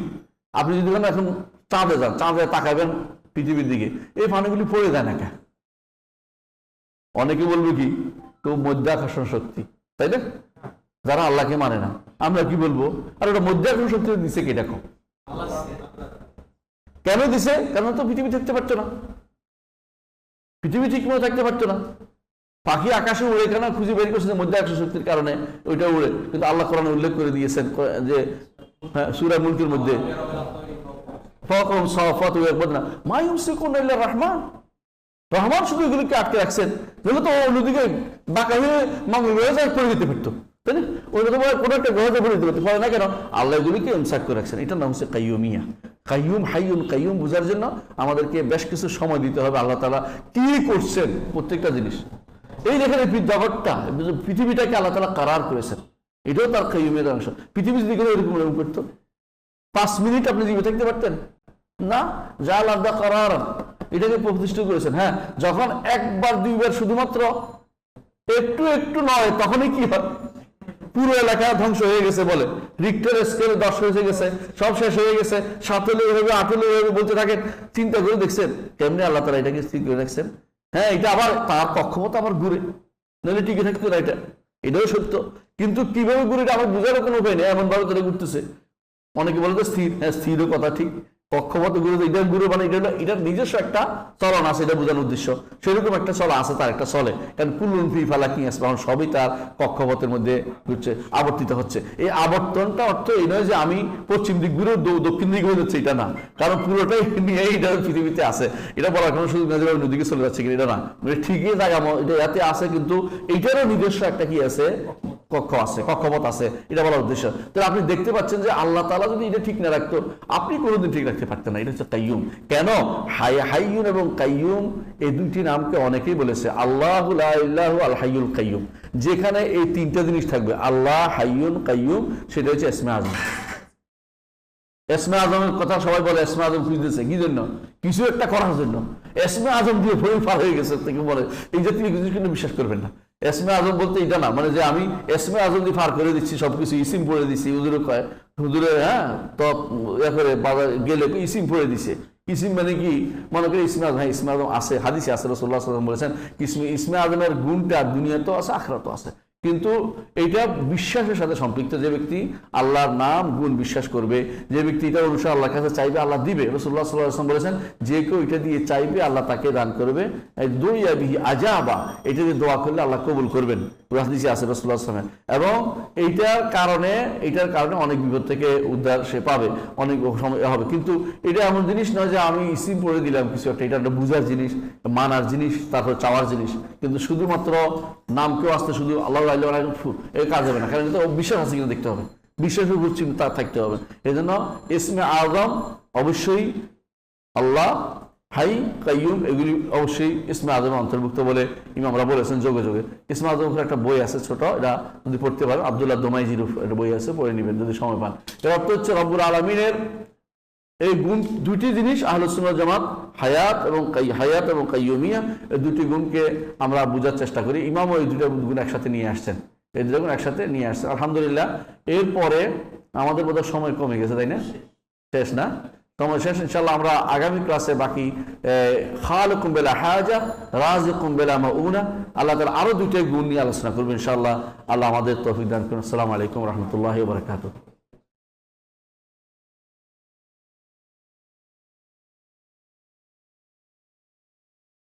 আপনি যদি এখন চাঁদে যান, চাঁদে তাকাবেন পৃথিবীর দিকে, এই পানিগুলি পড়ে যায় না কেন? অনেকে বলবে কি? তো মধ্যাকর্ষণ শক্তি, তাই না? যারা আল্লাহকে মানে না, আমরা কি বলবো? আর ওটা মধ্যাকর্ষণ শক্তি দিছে কে? দেখো কেন দিছে? কেন তো পৃথিবী থাকতে পারতো না, পৃথিবী ঠিক মতো থাকতে পারতো না। পাখি আকাশে উড়ে কেন? খুঁজে বের করছে মধ্যাকর্ষণ শক্তির কারণে ওইটা উড়ে। কিন্তু আল্লাহ কোরআনে উল্লেখ করে দিয়েছেন যে সূরা মুলকের মধ্যে, রহমান শুধু এগুলোকে আটকে রাখছেন, যেগুলো তো অন্যদিকে বাঁকা হয়ে পড়ে যেতে পারতো, তাই না? ওই রকম কোনো একটা গ্রহে পড়ে যেতে পারতো, না কেন? আল্লাহ এগুলিকে ইমসাক করে রাখছেন। এটার নাম হচ্ছে কাইয়ুমিয়া। কাইয়ুম, হাইয়ুন কাইয়ুম বোঝার জন্য আমাদেরকে বেশ কিছু সময় দিতে হবে। আল্লাহ তাআলা কি করছেন প্রত্যেকটা জিনিস, এই দেখেন জগৎটা, পৃথিবীটাকে আল্লাহ তাআলা কারার করেছেন, এটাও তার কাইয়ুমের অংশ। পৃথিবী যদি এরকম করতো, 5 মিনিট আপনি জীবিত থাকতে পারতেন না? যা আল্লাহ কারার, এটাকে প্রতিষ্ঠা করেছেন। হ্যাঁ, যখন একবার দুইবার শুধুমাত্র একটু একটু নয়, তখনই কি হয়? পুরো এলাকা ধ্বংস হয়ে গেছে বলে, রিক্টার স্কেলে 10 হয়ে গেছে, সব শেষ হয়ে গেছে, 7 হবে 8 হবে বলতে থাকেন। চিন্তা করে দেখছেন কেমনি আল্লাহ তাআলা এটাকে স্থির করে রাখছেন। হ্যাঁ, এটা আবার তার কক্ষপথ আবার ঘুরে, নাহলে টিকে থাকতো না। এটাও সত্য, কিন্তু কিভাবে ঘুরে এটা আমার বোঝারও কোনো উপায় নেই, এমন ভাবে তারা ঘুরতেছে। অনেকে বলে তো স্থির, হ্যাঁ স্থিরও কথা ঠিক, কক্ষপথ ঘুরে এটা ঘুরে, মানে এটার নিজস্ব একটা চলন আছে, এটা বোঝানোর উদ্দেশ্য। সেরকম একটা চলা আছে, তার একটা চলে, কারণ কুল্লুন ফি ফালাকি ইয়াসবাহুন, সবই তার কক্ষপথের মধ্যে ঘুরছে, আবর্তিত হচ্ছে। এই আবর্তনটা অর্থ এই নয় যে আমি পশ্চিম দিক ঘুরে দক্ষিণ দিক হয়ে যাচ্ছে, এটা না, কারণ পুরোটাই নিয়ে এটা পৃথিবীতে আছে। এটা বলার কোনো সুযোগ নেই নদীকে চলে যাচ্ছে কিনা, এটা না, মানে ঠিকই জায়গা এটা এতে আছে, কিন্তু এইটারও নিজস্ব একটা কি আছে, কক্ষ আছে, কক্ষপথ আছে, এটা বলার উদ্দেশ্য। তাহলে আপনি দেখতে পাচ্ছেন যে আল্লাহ তাআলা যদি এটা ঠিক না রাখতো, আপনি কোনোদিন ঠিক রাখতে পারতেন না। এটা হচ্ছে কাইয়ুম। কেন? হাইয়ুন এবং কাইয়ুম এই দুইটি নামকে অনেকেই বলেছে আল্লাহু লা ইলাহা আল হাইয়ুল কাইয়ুম। যেখানে এই তিনটা জিনিস থাকবে, আল্লাহ, হাইয়ুন, কাইয়ুম, সেটা হচ্ছে ইসমে আজম। ইসমে আজমের কথা সবাই বলে, ইসমে আজম খুঁজতেছে কি জন্য? কিছু একটা করার জন্য। ইসমে আজম দিয়ে ফরিং পার হয়ে গেছে থেকে বলে, এই জাতীয় কিছু কিন্তু বিশ্বাস করবেন না। ইসমে আজম বলতে এটা না, মানে যে আমি ইসমে আজম দিয়ে পার করে দিচ্ছি সবকিছু, ইসিম পড়ে দিচ্ছি, হুজুরে কয়, হুজুরে হ্যাঁ তো করে বাবা গেলে ইসিম পড়ে দিছে। ইসিম মানে কি? মনে করে ইসমে আজম, হ্যাঁ ইসমে আজম আছে, হাদিসে আছে, রাসূলুল্লাহ সাল্লাল্লাহু আলাইহি ওয়াসাল্লাম বলেছেন ইসমে আজমের গুণটা দুনিয়াতেও আছে, আখিরাতেও আছে। কিন্তু এইটা বিশ্বাসের সাথে সম্পৃক্ত। যে ব্যক্তি আল্লাহর নাম গুণ বিশ্বাস করবে, যে ব্যক্তি এটা অনুসারে আল্লাহর কাছে চাইবে, আল্লাহ দিবে। রাসূলুল্লাহ সাল্লাল্লাহু আলাইহি ওয়াসাল্লাম বলেছেন যে কেউ এটা দিয়ে চাইবে আল্লাহ তাকে দান করবে, দুইয়া বিহি আজাবা, এটা দিয়ে দোয়া করলে আল্লাহ কবুল করবেন, হাদিসে আছে রাসূলুল্লাহ সাল্লাল্লাহু আলাইহি ওয়াসাল্লাম। এবং এইটার কারণে অনেক বিপদ থেকে উদ্ধার সে পাবে, অনেক সময় হবে। কিন্তু এটা এমন জিনিস নয় যে আমি ইসিম পড়ে দিলাম কিছু একটা, এটা একটা বুঝার জিনিস, মানার জিনিস, তারপর চাওয়ার জিনিস। কিন্তু শুধুমাত্র নাম কেউ আসতে শুধু আল্লাহ এর কাজ হবে না, কারণ এটা বিশ্বাস আছে কিনা দেখতে হবে, বিশ্বাসের উপর চিন্তা থাকতে হবে। এই জন্য ইসমে আজম অবশ্যই আল্লাহ, হাই, কাইয়ুম, এগুলি অবশ্যই ইসমে আজমের অন্তর্ভুক্ত বলে ইমামরা বলেছেন যোগে যোগে। ইসমে আজমের একটা বই আছে ছোট, এটা যদি পড়তে পারেন, আব্দুল্লাহ দোমাইজির একটা বই আছে, পড়ে নেবেন যদি সময় পান। এর অর্থ হচ্ছে রব্বুল আলামিনের এই গুণ, দুটি জিনিস আহলুস সুন্নাহ জামাত, হায়াত এবং কাইয়ুমিয়া, এই দুটি গুণকে আমরা বোঝার চেষ্টা করি। ইমামও এই দুটো গুণ একসাথে নিয়ে আসছেন, এই দুটো গুণ একসাথে নিয়ে আসছেন, আলহামদুলিল্লাহ। এরপরে আমাদের বোধহয় সময় কমে গেছে, তাই না? শেষ না? সময় শেষ। ইনশাআল্লাহ আমরা আগামী ক্লাসে বাকি খালিকুম বিলা হাজা, রাজিকুম বিলা মাউনা, আল্লাহ তাআলা আরো দুটো গুণ নিয়ে আলোচনা করবেন ইনশাআল্লাহ। আল্লাহ আমাদের তৌফিক দান করুন। আসসালামু আলাইকুম ওয়া রাহমাতুল্লাহি ওয়া বারাকাতুহু।